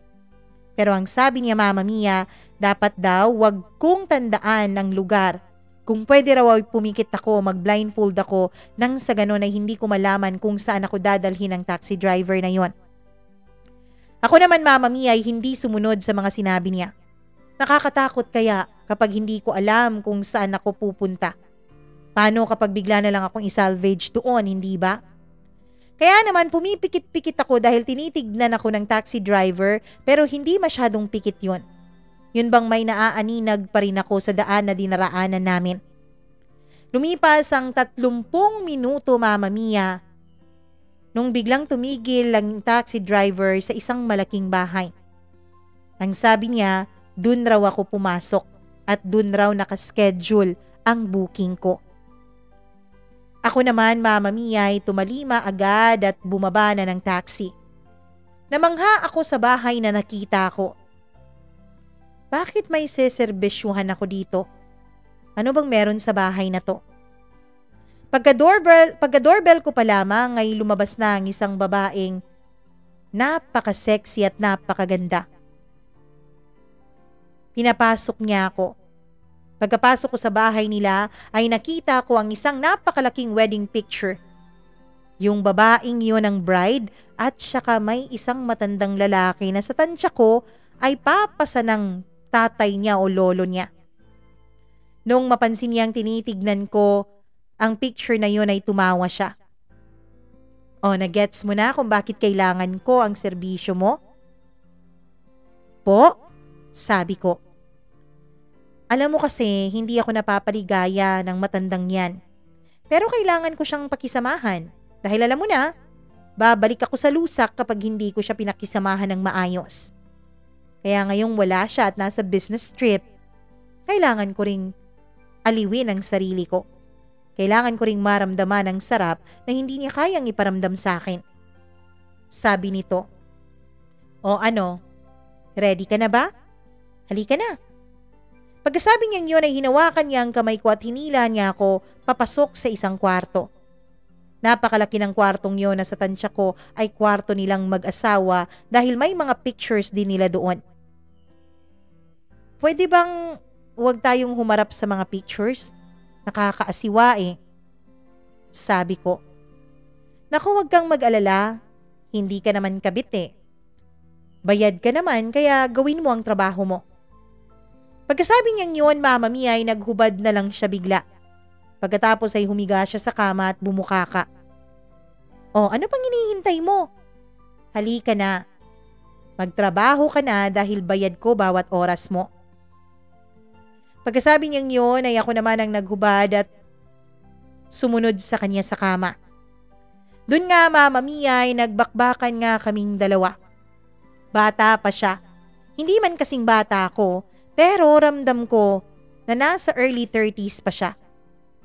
Pero ang sabi niya, Mama Mia, dapat daw wag kong tandaan ang lugar. Kung pwede raw ay pumikit ako, mag-blindfold ako nang sa ganon ay hindi ko malaman kung saan ako dadalhin ng taxi driver na yon. Ako naman, Mama Mia, ay hindi sumunod sa mga sinabi niya. Nakakatakot kaya kapag hindi ko alam kung saan ako pupunta. Paano kapag bigla na lang akong isalvage doon, hindi ba? Kaya naman pumipikit-pikit ako dahil tinitignan ako ng taxi driver pero hindi masyadong pikit yun. Yun bang may naaaninag pa rin ako sa daan na dinaraanan namin. Lumipas ang 30 minuto, Mama Mia, nung biglang tumigil ang taxi driver sa isang malaking bahay. Ang sabi niya, dun raw ako pumasok at dun raw nakaschedule ang booking ko. Ako naman, Mama Mia, ay tumalima agad at bumaba na ng taxi. Namangha ako sa bahay na nakita ko. Bakit may seserbisyuhan ako dito? Ano bang meron sa bahay na to? Pagka-doorbell ko pa lamang ay lumabas na ang isang babaeng napaka-sexy at napakaganda. Pinapasok niya ako. Pagkapasok ko sa bahay nila ay nakita ko ang isang napakalaking wedding picture. Yung babaeng yun ang bride at saka may isang matandang lalaki na sa tansya ko ay papasa ng tatay niya o lolo niya. Nung mapansin niyang tinitignan ko ang picture na yun ay tumawa siya. O, nagets mo na kung bakit kailangan ko ang serbisyo mo? Po? Sabi ko. Alam mo kasi, hindi ako napapaligaya ng matandang yan. Pero kailangan ko siyang pakisamahan. Dahil alam mo na, babalik ako sa lusak kapag hindi ko siya pinakisamahan ng maayos. Kaya ngayong wala siya at nasa business trip, kailangan ko ring aliwin ang sarili ko. Kailangan ko ring maramdaman ang sarap na hindi niya kayang iparamdam sa akin. Sabi nito. O ano, ready ka na ba? Halika na. Pagkasabi niya yun ay hinawakan niya ang kamay ko at hinila niya ako papasok sa isang kwarto. Napakalaki ng kwartong yun na sa tansya ko ay kwarto nilang mag-asawa dahil may mga pictures din nila doon. Pwede bang huwag tayong humarap sa mga pictures? Nakakaasiwa eh. Sabi ko. Naku, huwag kang mag-alala. Hindi ka naman kabit eh. Bayad ka naman kaya gawin mo ang trabaho mo. Pagkasabi niyang yun, Mama Mia, ay naghubad na lang siya bigla. Pagkatapos ay humiga siya sa kama at bumukaka. O, ano pang hinihintay mo? Halika na. Magtrabaho ka na dahil bayad ko bawat oras mo. Pagkasabi niyang yun ay ako naman ang naghubad at sumunod sa kanya sa kama. Doon nga Mama Mia ay nagbakbakan nga kaming dalawa. Bata pa siya. Hindi man kasing bata ako, pero ramdam ko na nasa early 30s pa siya.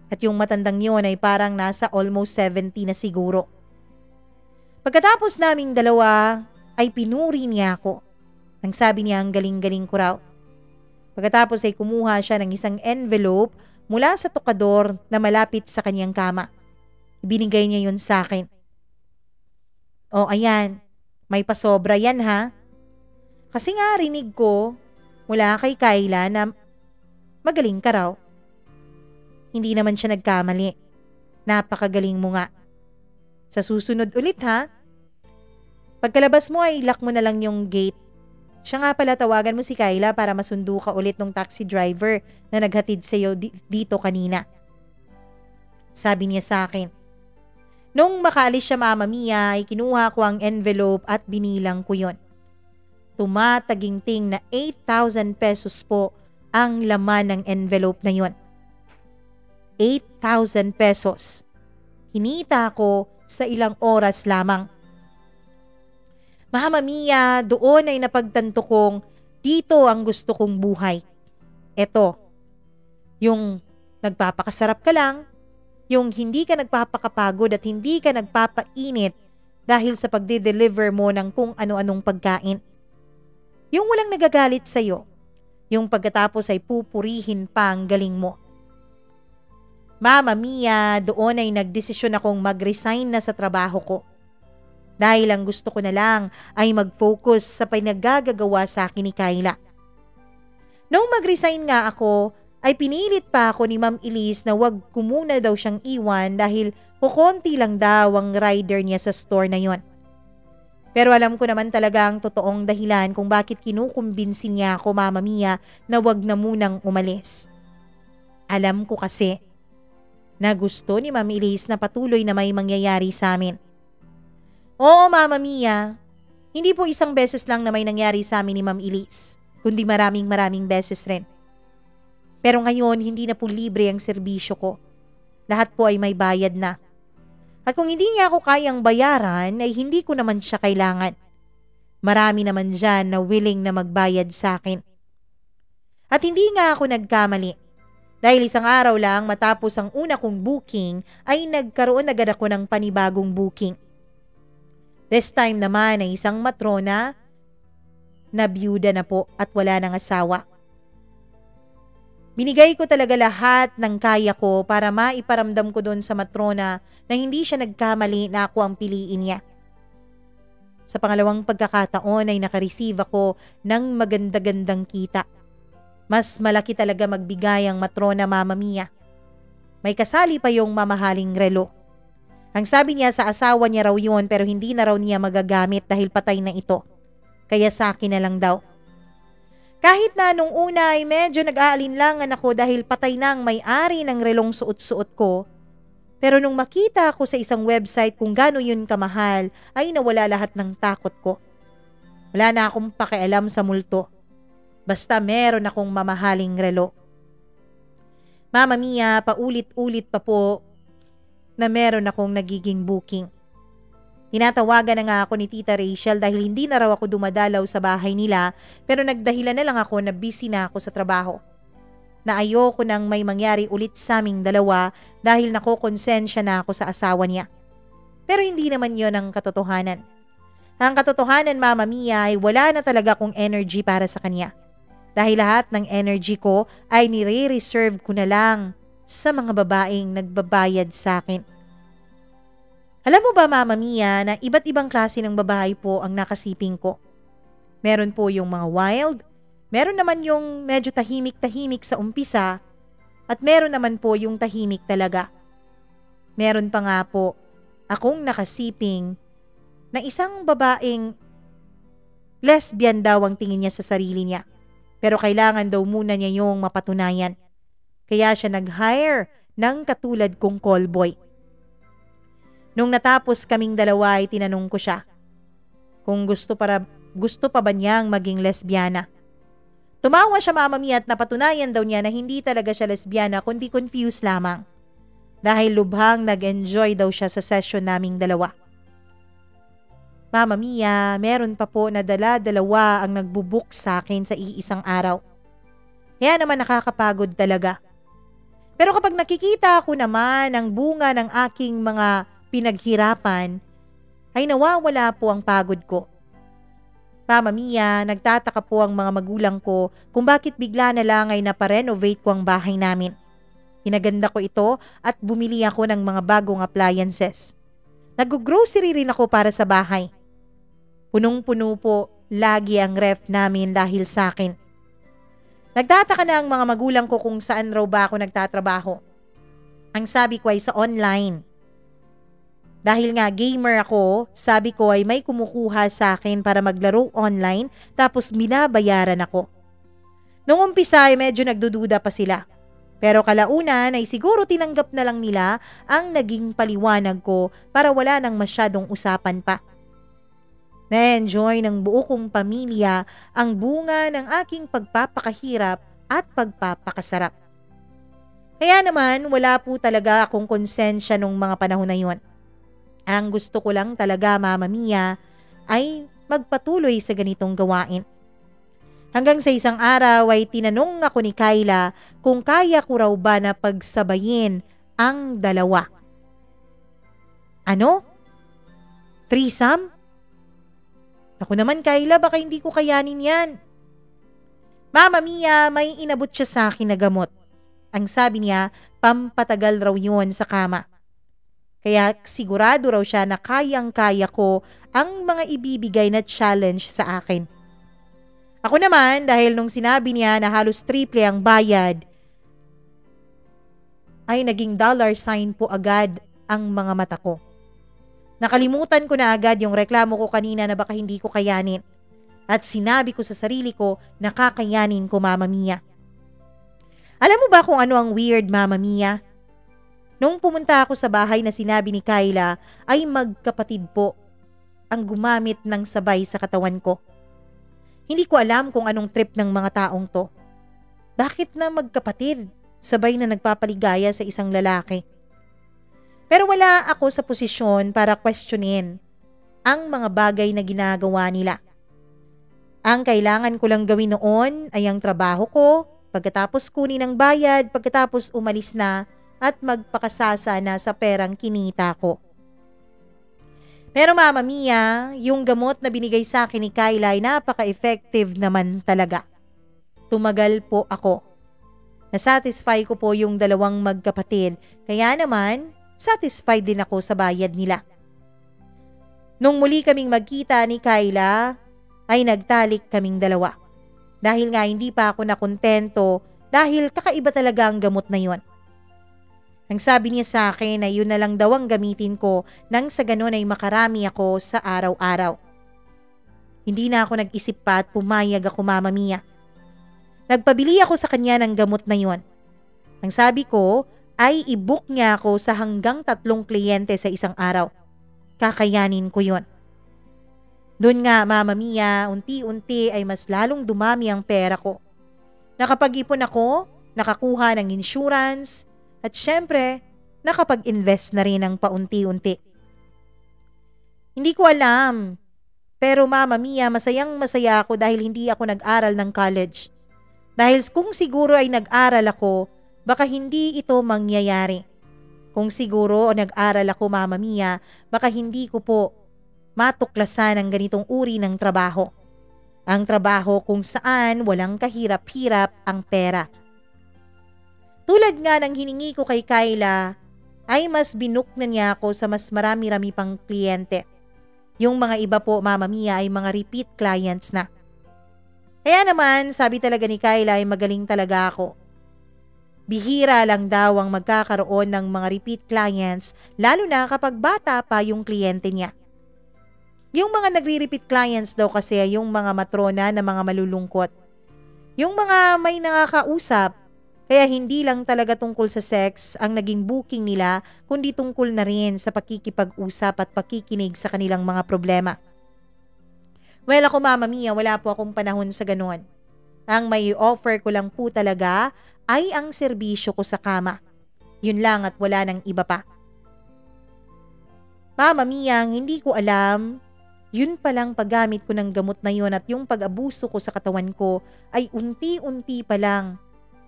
At yung matandang yun ay parang nasa almost 70 na siguro. Pagkatapos naming dalawa ay pinuri niya ako. Nang sabi niya ang galing-galing ko raw. Pagkatapos ay kumuha siya ng isang envelope mula sa tokador na malapit sa kanyang kama. Ibinigay niya yun sa akin. O ayan, may pasobra yan ha. Kasi nga rinig ko mula kay Kayla na magaling ka raw. Hindi naman siya nagkamali. Napakagaling mo nga. Sa susunod ulit ha. Pagkalabas mo ay lock mo na lang yung gate. Siya nga pala, tawagan mo si Kayla para masundo ka ulit ng taxi driver na naghatid sa'yo dito kanina. Sabi niya sa akin. Nung makaalis siya Mama Mia ay kinuha ko ang envelope at binilang ko yon. Tumataginting na 8,000 pesos po ang laman ng envelope na yon. 8,000 pesos. Hinita ko sa ilang oras lamang. Mama Mia, doon ay napagtanto kong dito ang gusto kong buhay. Eto, yung nagpapakasarap ka lang, yung hindi ka nagpapakapagod at hindi ka nagpapainit dahil sa pagde-deliver mo ng kung ano-anong pagkain. Yung walang nagagalit sa'yo, yung pagkatapos ay pupurihin pa ang galing mo. Mama Mia, doon ay nagdesisyon akong mag-resign na sa trabaho ko. Dahil ang gusto ko na lang ay mag-focus sa pinagagagawa sa akin ni Kayla. Nung mag-resign nga ako, ay pinilit pa ako ni Ma'am Elise na wag ko muna daw siyang iwan dahil kukonti lang daw ang rider niya sa store na yon. Pero alam ko naman talaga ang totoong dahilan kung bakit kinukumbinsin niya ako Mama Mia na wag na munang umalis. Alam ko kasi na gusto ni Ma'am Elise na patuloy na may mangyayari sa amin. Oo, Mama Mia. Hindi po isang beses lang na may nangyari sa amin ni Ma'am Elise, kundi maraming beses rin. Pero ngayon, hindi na po libre ang serbisyo ko. Lahat po ay may bayad na. At kung hindi niya ako kayang bayaran, ay hindi ko naman siya kailangan. Marami naman dyan na willing na magbayad sa akin. At hindi nga ako nagkamali. Dahil isang araw lang matapos ang una kong booking, ay nagkaroon agad ako ng panibagong booking. This time naman ay isang matrona na byuda na po at wala ng asawa. Binigay ko talaga lahat ng kaya ko para maiparamdam ko doon sa matrona na hindi siya nagkamali na ako ang piliin niya. Sa pangalawang pagkakataon ay nakareceive ako ng maganda-gandang kita. Mas malaki talaga magbigay ang matrona Mama Mia. May kasali pa yung mamahaling relo. Ang sabi niya sa asawa niya raw yun pero hindi na raw niya magagamit dahil patay na ito. Kaya sa akin na lang daw. Kahit na nung una ay medyo nag-aalinlangan ako dahil patay na ang may-ari ng relong suot-suot ko. Pero nung makita ako sa isang website kung gaano yun kamahal ay nawala lahat ng takot ko. Wala na akong pakialam sa multo. Basta meron akong mamahaling relo. Mama Mia, paulit-ulit pa po na meron akong nagiging booking. Tinatawagan na nga ako ni Tita Rachel dahil hindi na raw ako dumadalaw sa bahay nila pero nagdahilan na lang ako na busy na ako sa trabaho. Na ayoko nang may mangyari ulit sa aming dalawa dahil nakokonsensya na ako sa asawa niya. Pero hindi naman yon ang katotohanan. Ang katotohanan Mama Mia ay wala na talaga akong energy para sa kanya. Dahil lahat ng energy ko ay nire-reserve ko na lang sa mga babaeng nagbabayad sa akin. Alam mo ba Mama Mia na iba't ibang klase ng babae po ang nakasiping ko. Meron po yung mga wild, meron naman yung medyo tahimik-tahimik sa umpisa, at meron naman po yung tahimik talaga. Meron pa nga po akong nakasiping na isang babaeng lesbian daw ang tingin niya sa sarili niya. Pero kailangan daw muna niya yung mapatunayan. Kaya siya nag-hire ng katulad kong callboy. Nung natapos kaming dalawa ay tinanong ko siya kung gusto pa ba niyang maging lesbiana. Tumawa siya Mama Mia at napatunayan daw niya na hindi talaga siya lesbiana kundi confused lamang. dahil lubhang nag-enjoy daw siya sa session naming dalawa. Mama Mia, meron pa po na dala-dalawa ang nagbubook sa akin sa iisang araw. Kaya naman nakakapagod talaga. Pero kapag nakikita ko naman ang bunga ng aking mga pinaghirapan, ay nawawala po ang pagod ko. Mama Mia, nagtataka po ang mga magulang ko kung bakit bigla na lang ay naparenovate ko ang bahay namin. Hinaganda ko ito at bumili ako ng mga bagong appliances. Nag-grocery rin ako para sa bahay. Punong-puno po lagi ang ref namin dahil sa akin. Nagtataka na ang mga magulang ko kung saan raw ba ako nagtatrabaho. Ang sabi ko ay sa online. Dahil nga gamer ako, sabi ko ay may kumukuha sa akin para maglaro online tapos binabayaran ako. Noong umpisa ay medyo nagdududa pa sila. Pero kalaunan ay siguro tinanggap na lang nila ang naging paliwanag ko para wala nang masyadong usapan pa. Na-enjoy ng buo kong pamilya ang bunga ng aking pagpapakahirap at pagpapakasarap. Kaya naman wala po talaga akong konsensya nung mga panahon na yun. Ang gusto ko lang talaga, Mama Mia, ay magpatuloy sa ganitong gawain. Hanggang sa isang araw ay tinanong ako ni Kyla kung kaya ko raw ba na pagsabayin ang dalawa. Ano? Threesome? Ako naman, Kyla, baka hindi ko kayanin yan. Mama Mia, may inabot siya sa akin na gamot. Ang sabi niya, pampatagal raw yun sa kama. Kaya sigurado raw siya na kayang-kaya ko ang mga ibibigay na challenge sa akin. Ako naman, dahil nung sinabi niya na halos triple ang bayad, ay naging dollar sign po agad ang mga mata ko. Nakalimutan ko na agad yung reklamo ko kanina na baka hindi ko kayanin. At sinabi ko sa sarili ko na kakayanin ko, Mama Mia. Alam mo ba kung ano ang weird, Mama Mia? Nung pumunta ako sa bahay na sinabi ni Kyla, ay magkapatid po ang gumamit ng sabay sa katawan ko. Hindi ko alam kung anong trip ng mga taong to. Bakit na magkapatid? Sabay na nagpapaligaya sa isang lalaki. Pero wala ako sa posisyon para questionin ang mga bagay na ginagawa nila. Ang kailangan ko lang gawin noon ay ang trabaho ko, pagkatapos kunin ang bayad, pagkatapos umalis na at magpakasasa na sa perang kinita ko. Pero Mama Mia, yung gamot na binigay sa akin ni Kyla ay napaka-effective naman talaga. Tumagal po ako. Nasatisfy ko po yung dalawang magkapatid, kaya naman satisfied din ako sa bayad nila. Nung muli kaming magkita ni Kyla, ay nagtalik kaming dalawa. Dahil nga hindi pa ako nakontento dahil kakaiba talaga ang gamot na yon. Ang sabi niya sa akin ay yun na lang daw ang gamitin ko nang sa ganun ay makarami ako sa araw-araw. Hindi na ako nag-isip pa at pumayag ako, Mama Mia. Nagpabili ako sa kanya ng gamot na yon. Ang sabi ko ay i-book niya ako sa hanggang 3 kliyente sa isang araw. Kakayanin ko yon. Doon nga, Mama Mia, unti-unti ay mas lalong dumami ang pera ko. Nakapag-ipon ako, nakakuha ng insurance, at syempre, nakapag-invest na rin ng paunti-unti. Hindi ko alam, pero Mama Mia, masayang masaya ako dahil hindi ako nag-aral ng college. Dahil kung siguro ay nag-aral ako, baka hindi ito mangyayari. Kung siguro o nag-aral ako, Mama Mia, baka hindi ko po matuklasan ang ganitong uri ng trabaho. Ang trabaho kung saan walang kahirap-hirap ang pera. Tulad nga ng hiningi ko kay Kyla, ay mas binook na niya ako sa mas marami-rami pang kliyente. Yung mga iba po, Mama Mia, ay mga repeat clients na. Kaya naman, sabi talaga ni Kyla ay magaling talaga ako. Bihira lang daw ang magkakaroon ng mga repeat clients, lalo na kapag bata pa yung kliyente niya. Yung mga nagre-repeat clients daw kasi ay yung mga matrona na mga malulungkot. Yung mga may nakakausap, kaya hindi lang talaga tungkol sa sex ang naging booking nila, kundi tungkol na rin sa pakikipag-usap at pakikinig sa kanilang mga problema. Well, ako, Mama Mia, wala po akong panahon sa ganun. Ang may offer ko lang po talaga ay ang serbisyo ko sa kama. Yun lang at wala nang iba pa. Mama Mia, hindi ko alam. Yun palang paggamit ko ng gamot na yun at yung pag-abuso ko sa katawan ko ay unti-unti pa lang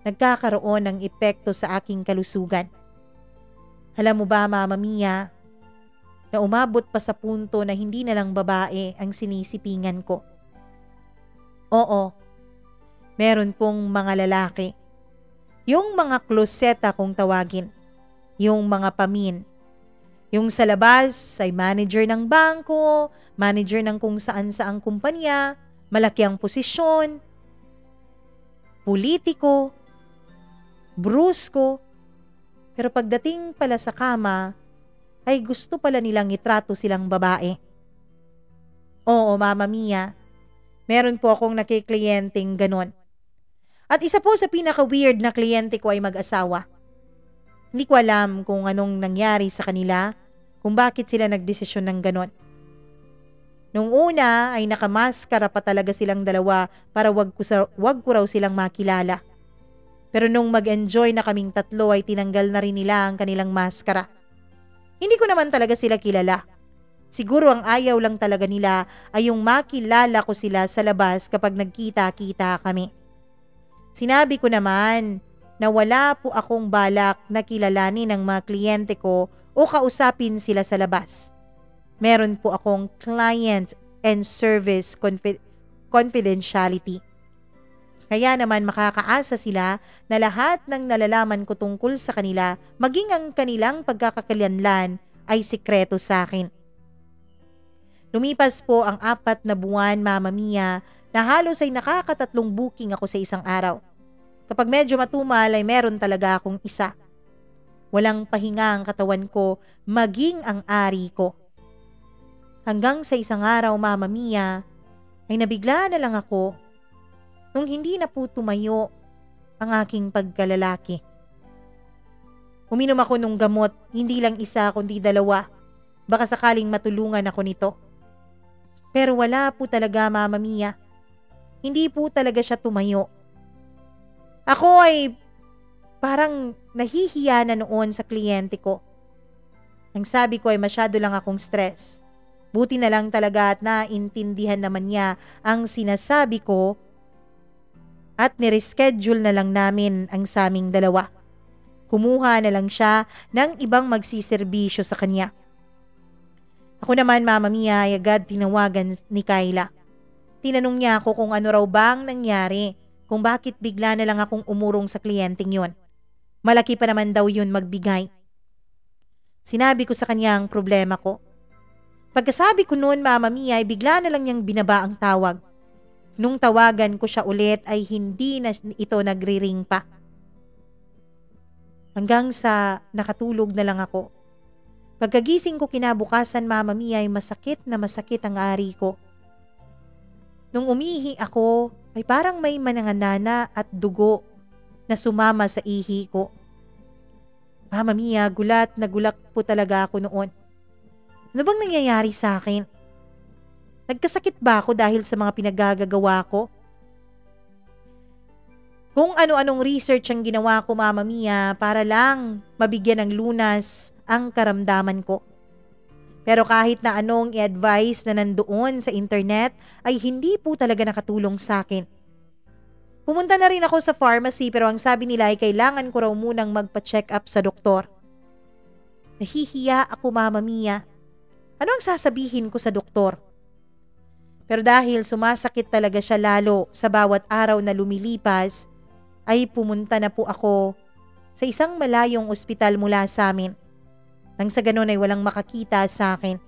nagkakaroon ng epekto sa aking kalusugan. Alam mo ba, Mama Mia, na umabot pa sa punto na hindi na lang babae ang sinisipingan ko. Oo, meron pong mga lalaki. Yung mga kloseta kung tawagin. Yung mga pamin. Yung sa labas ay manager ng bangko, manager ng kung saan-saang kumpanya, malaki ang posisyon, politiko, brusko. Pero pagdating pala sa kama, ay gusto pala nilang itrato silang babae. Oo, Mama Mia, meron po akong nakikliyenteng ganon. At isa po sa pinaka-weird na kliyente ko ay mag-asawa. Hindi ko alam kung anong nangyari sa kanila, kung bakit sila nagdesisyon ng ganon. Nung una ay nakamaskara pa talaga silang dalawa para wag ko raw silang makilala. Pero nung mag-enjoy na kaming tatlo ay tinanggal na rin nila ang kanilang maskara. Hindi ko naman talaga sila kilala. Siguro ang ayaw lang talaga nila ay yung makilala ko sila sa labas kapag nagkita-kita kami. Sinabi ko naman na wala po akong balak na kilalanin ng mga kliyente ko o kausapin sila sa labas. Meron po akong client and service confidentiality. Kaya naman makakaasa sila na lahat ng nalalaman ko tungkol sa kanila, maging ang kanilang pagkakakilanlan ay sikreto sa akin. Lumipas po ang 4 na buwan, Mama Mia, na halos ay nakakatatlong booking ako sa isang araw. Kapag medyo matumal ay meron talaga akong isa. Walang pahinga ang katawan ko, maging ang ari ko. Hanggang sa isang araw, Mama Mia, ay nabigla na lang ako nung hindi na po tumayo ang aking pagkalalaki. Uminom ako nung gamot, hindi lang isa kundi 2. Baka sakaling matulungan ako nito. Pero wala po talaga, Mama Mia. Hindi po talaga siya tumayo. Ako ay parang nahihiya na noon sa kliyente ko. Ang sabi ko ay masyado lang akong stress. Buti na lang talaga at naintindihan naman niya ang sinasabi ko at nireschedule na lang namin ang saming 2. Kumuha na lang siya ng ibang magsiservisyo sa kanya. Ako naman, Mama Mia, ay agad tinawagan ni Kyla. Tinanong niya ako kung ano raw bang nangyari, kung bakit bigla na lang akong umurong sa kliyenteng yon. Malaki pa naman daw yun magbigay. Sinabi ko sa kanya ang problema ko. Pagkasabi ko noon, Mama Mia, ay bigla na lang niyang binaba ang tawag. Nung tawagan ko siya ulit ay hindi na ito nagri-ring pa. Hanggang sa nakatulog na lang ako. Pagkagising ko kinabukasan, Mama Mia, ay masakit na masakit ang ari ko. Nung umihi ako, ay parang may mananana at dugo na sumama sa ihi ko. Mama Mia, gulat na gulat po talaga ako noon. Ano bang nangyayari sa akin? Nagkasakit ba ako dahil sa mga pinagagagawa ko? Kung ano-anong research ang ginawa ko, Mama Mia, para lang mabigyan ng lunas ang karamdaman ko. Pero kahit na anong i-advise na nandoon sa internet ay hindi po talaga nakatulong sa akin. Pumunta na rin ako sa pharmacy pero ang sabi nila ay kailangan ko raw munang magpa-check up sa doktor. Nahihiya ako, Mama Mia. Ano ang sasabihin ko sa doktor? Pero dahil sumasakit talaga siya lalo sa bawat araw na lumilipas, ay pumunta na po ako sa isang malayong ospital mula sa amin. Nang sa ganun ay walang makakita sa akin.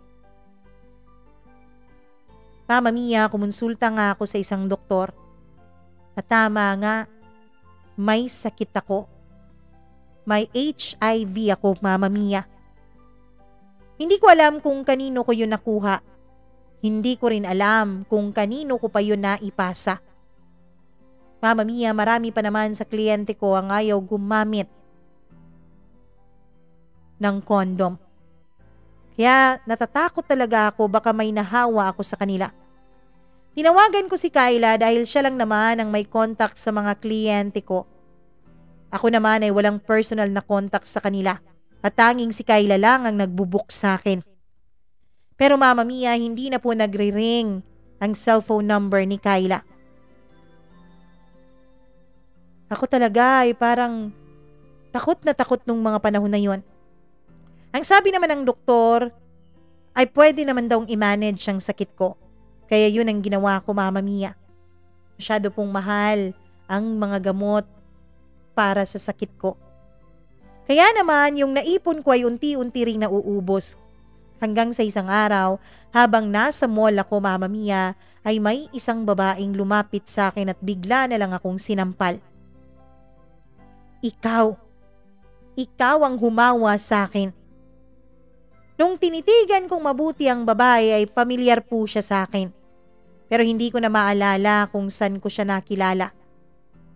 Mama Mia, kumonsulta nga ako sa isang doktor. At tama nga, may sakit ako. May HIV ako, Mama Mia. Hindi ko alam kung kanino ko yun nakuha. Hindi ko rin alam kung kanino ko pa yun naipasa. Mama Mia, marami pa naman sa kliyente ko ang ayaw gumamit ng kondom. Kaya natatakot talaga ako baka may nahawa ako sa kanila. Tinawagan ko si Kyla dahil siya lang naman ang may contact sa mga kliyente ko. Ako naman ay walang personal na contact sa kanila at tanging si Kayla lang ang nagbubuk sa akin. Pero Mama Mia, hindi na po nagre-ring ang cellphone number ni Kayla. Ako talaga ay parang takot na takot nung mga panahon na yon. Ang sabi naman ng doktor ay pwede naman daw i-manage ang sakit ko. Kaya yun ang ginawa ko, Mama Mia. Masyado pong mahal ang mga gamot para sa sakit ko. Kaya naman yung naipon ko ay unti-unti ring nauubos. Hanggang sa isang araw, habang nasa mall ako, Mama Mia, ay may isang babaeng lumapit sa akin at bigla na lang akong sinampal. Ikaw ang humawa sa akin. Nung tinitigan kong mabuti ang babae ay pamilyar po siya sa akin. Pero hindi ko na maalala kung saan ko siya nakilala.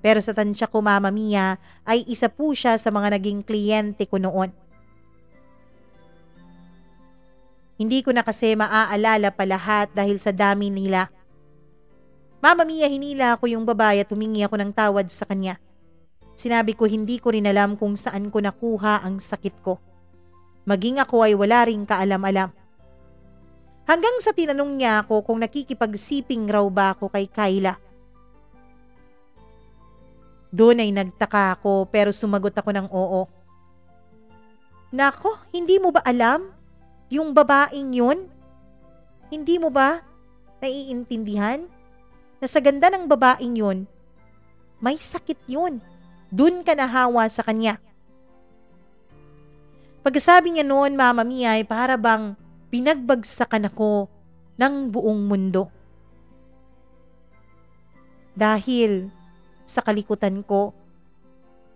Pero sa tansya ko, Mama Mia, ay isa po siya sa mga naging kliyente ko noon. Hindi ko na kasi maaalala pa lahat dahil sa dami nila. Mama Mia, hinila ko yung babae at humingi ako ng tawad sa kanya. Sinabi ko hindi ko rin alam kung saan ko nakuha ang sakit ko. Maging ako ay wala ring kaalam-alam. Hanggang sa tinanong niya ako kung nakikipagsiping raw ba ako kay Kayla. Doon ay nagtaka ako pero sumagot ako ng oo. Nako, hindi mo ba alam? Yung babaeng yun? Hindi mo ba naiintindihan? Na sa ganda ng babaeng yun, may sakit yun. Doon ka nahawa sa kanya. Pagkasabi niya noon, Mama Mia, ay para bang pinagbagsakan ako ng buong mundo. Dahil sa kalikutan ko,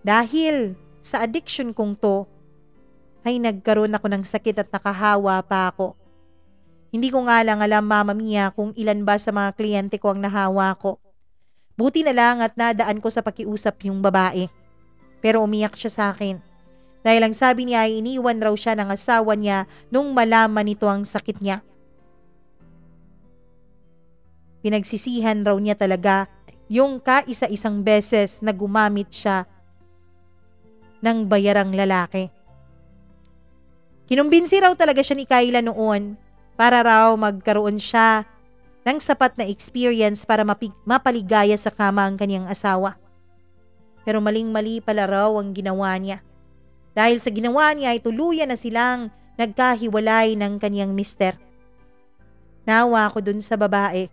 dahil sa addiction kong to, ay nagkaroon ako ng sakit at nakahawa pa ako. Hindi ko nga lang alam, Mama Mia, kung ilan ba sa mga kliyente ko ang nahawa ko. Buti na lang at nadaan ko sa pakiusap yung babae. Pero umiyak siya sa akin. Dahil ang sabi niya ay iniwan raw siya ng asawa niya nung malaman nito ang sakit niya. Pinagsisihan raw niya talaga yung kaisa-isang beses na gumamit siya ng bayarang lalaki. Kinumbinsi raw talaga siya ni Kayla noon para raw magkaroon siya ng sapat na experience para mapaligaya sa kama ang kanyang asawa. Pero maling-mali pala raw ang ginawa niya. Dahil sa ginawa niya ay tuluyan na silang nagkahiwalay ng kanyang mister. Nawa ako dun sa babae.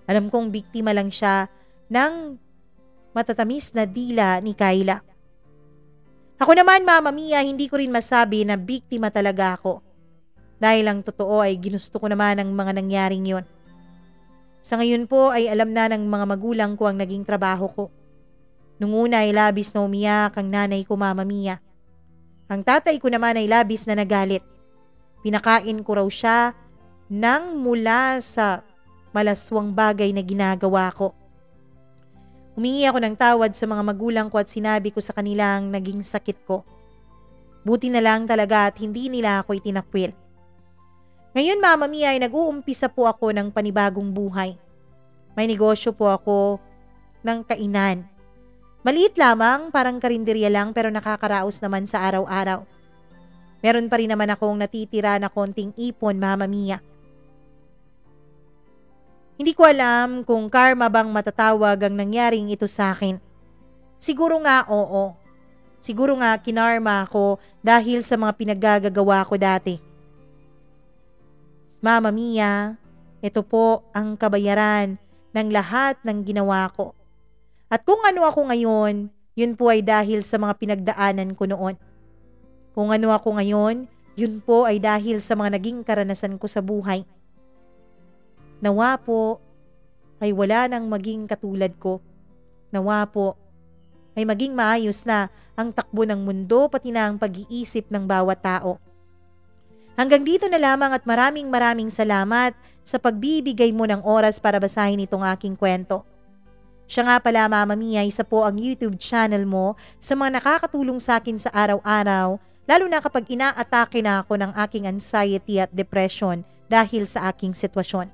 Alam kong biktima lang siya ng matatamis na dila ni Kayla. Ako naman, Mama Mia, hindi ko rin masabi na biktima talaga ako. Dahil ang totoo ay ginusto ko naman ang mga nangyaring yon. Sa ngayon po ay alam na ng mga magulang ko ang naging trabaho ko. Nung una ay labis na umiyak ang nanay ko, Mama Mia. Ang tatay ko naman ay labis na nagalit. Pinakain ko raw siya nang mula sa malaswang bagay na ginagawa ko. Humingi ako ng tawad sa mga magulang ko at sinabi ko sa kanilang naging sakit ko. Buti na lang talaga at hindi nila ako itinakwil. Ngayon, Mama Mia, ay nag-uumpisa po ako ng panibagong buhay. May negosyo po ako ng kainan. Maliit lamang, parang karinderya lang pero nakakaraos naman sa araw-araw. Meron pa rin naman akong natitira na konting ipon, Mama Mia. Hindi ko alam kung karma bang matatawag ang nangyaring ito sa akin. Siguro nga oo. Siguro nga kinarma ako dahil sa mga pinaggagawa ko dati. Mama Mia, ito po ang kabayaran ng lahat ng ginawa ko. At kung ano ako ngayon, yun po ay dahil sa mga pinagdaanan ko noon. Kung ano ako ngayon, yun po ay dahil sa mga naging karanasan ko sa buhay. Nawa po ay wala nang maging katulad ko. Nawa po ay maging maayos na ang takbo ng mundo pati na ang pag-iisip ng bawat tao. Hanggang dito na lamang at maraming salamat sa pagbibigay mo ng oras para basahin itong aking kwento. Siya nga pala, Mama Mia, isa po ang YouTube channel mo sa mga nakakatulong sa akin sa araw-araw, lalo na kapag inaatake na ako ng aking anxiety at depression dahil sa aking sitwasyon.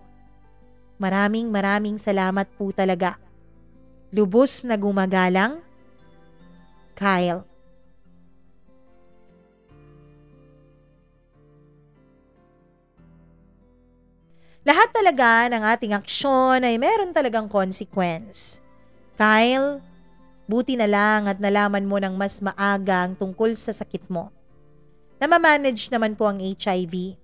Maraming salamat po talaga. Lubos na gumagalang, Kyle. Lahat talaga ng ating aksyon ay meron talagang consequence. Kyle, buti na lang at nalaman mo ng mas maaga ang tungkol sa sakit mo. Namamanage naman po ang HIV.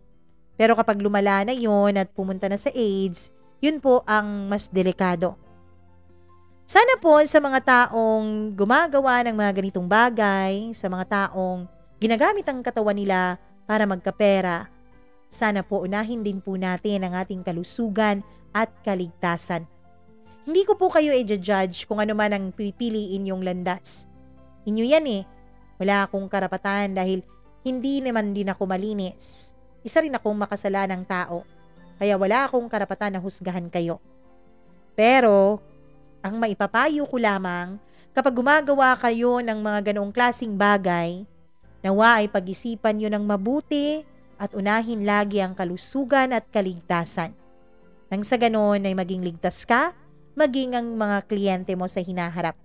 Pero kapag lumala na yun at pumunta na sa AIDS, yun po ang mas delikado. Sana po sa mga taong gumagawa ng mga ganitong bagay, sa mga taong ginagamit ang katawan nila para magkapera, sana po unahin din po natin ang ating kalusugan at kaligtasan. Hindi ko po kayo i-judge kung ano man ang pipiliin yung landas. Inyo yan eh. Wala akong karapatan dahil hindi naman din ako malinis. Isa rin akong makasalanang tao. Kaya wala akong karapatan na husgahan kayo. Pero, ang maipapayo ko lamang, kapag gumagawa kayo ng mga ganoong klasing bagay, nawa ay pag-isipan nyo ng mabuti at unahin lagi ang kalusugan at kaligtasan. Nang sa ganoon ay maging ligtas ka, maging ang mga kliyente mo sa hinaharap.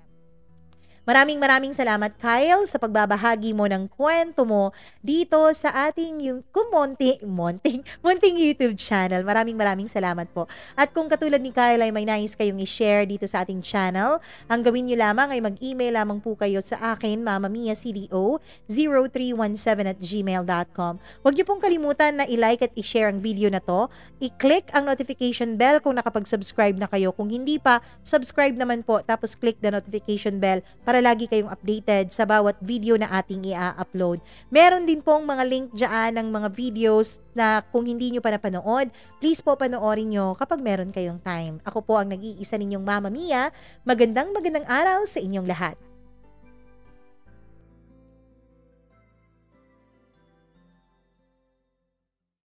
Maraming salamat Kyle sa pagbabahagi mo ng kwento mo dito sa ating yung munting YouTube channel. Maraming salamat po. At kung katulad ni Kyle ay may nais kayong i-share dito sa ating channel, ang gawin niyo lamang ay mag-email lamang po kayo sa akin, mamamiacdo0317@gmail.com. Huwag niyo pong kalimutan na i-like at i-share ang video na to. I-click ang notification bell kung nakapag-subscribe na kayo. Kung hindi pa, subscribe naman po tapos click the notification bell para lagi kayong updated sa bawat video na ating i-upload. Meron din pong mga link dyan ng mga videos na kung hindi nyo pa napanood, please po panoorin nyo kapag meron kayong time. Ako po ang nag-iisa ninyong Mama Mia. Magandang araw sa inyong lahat.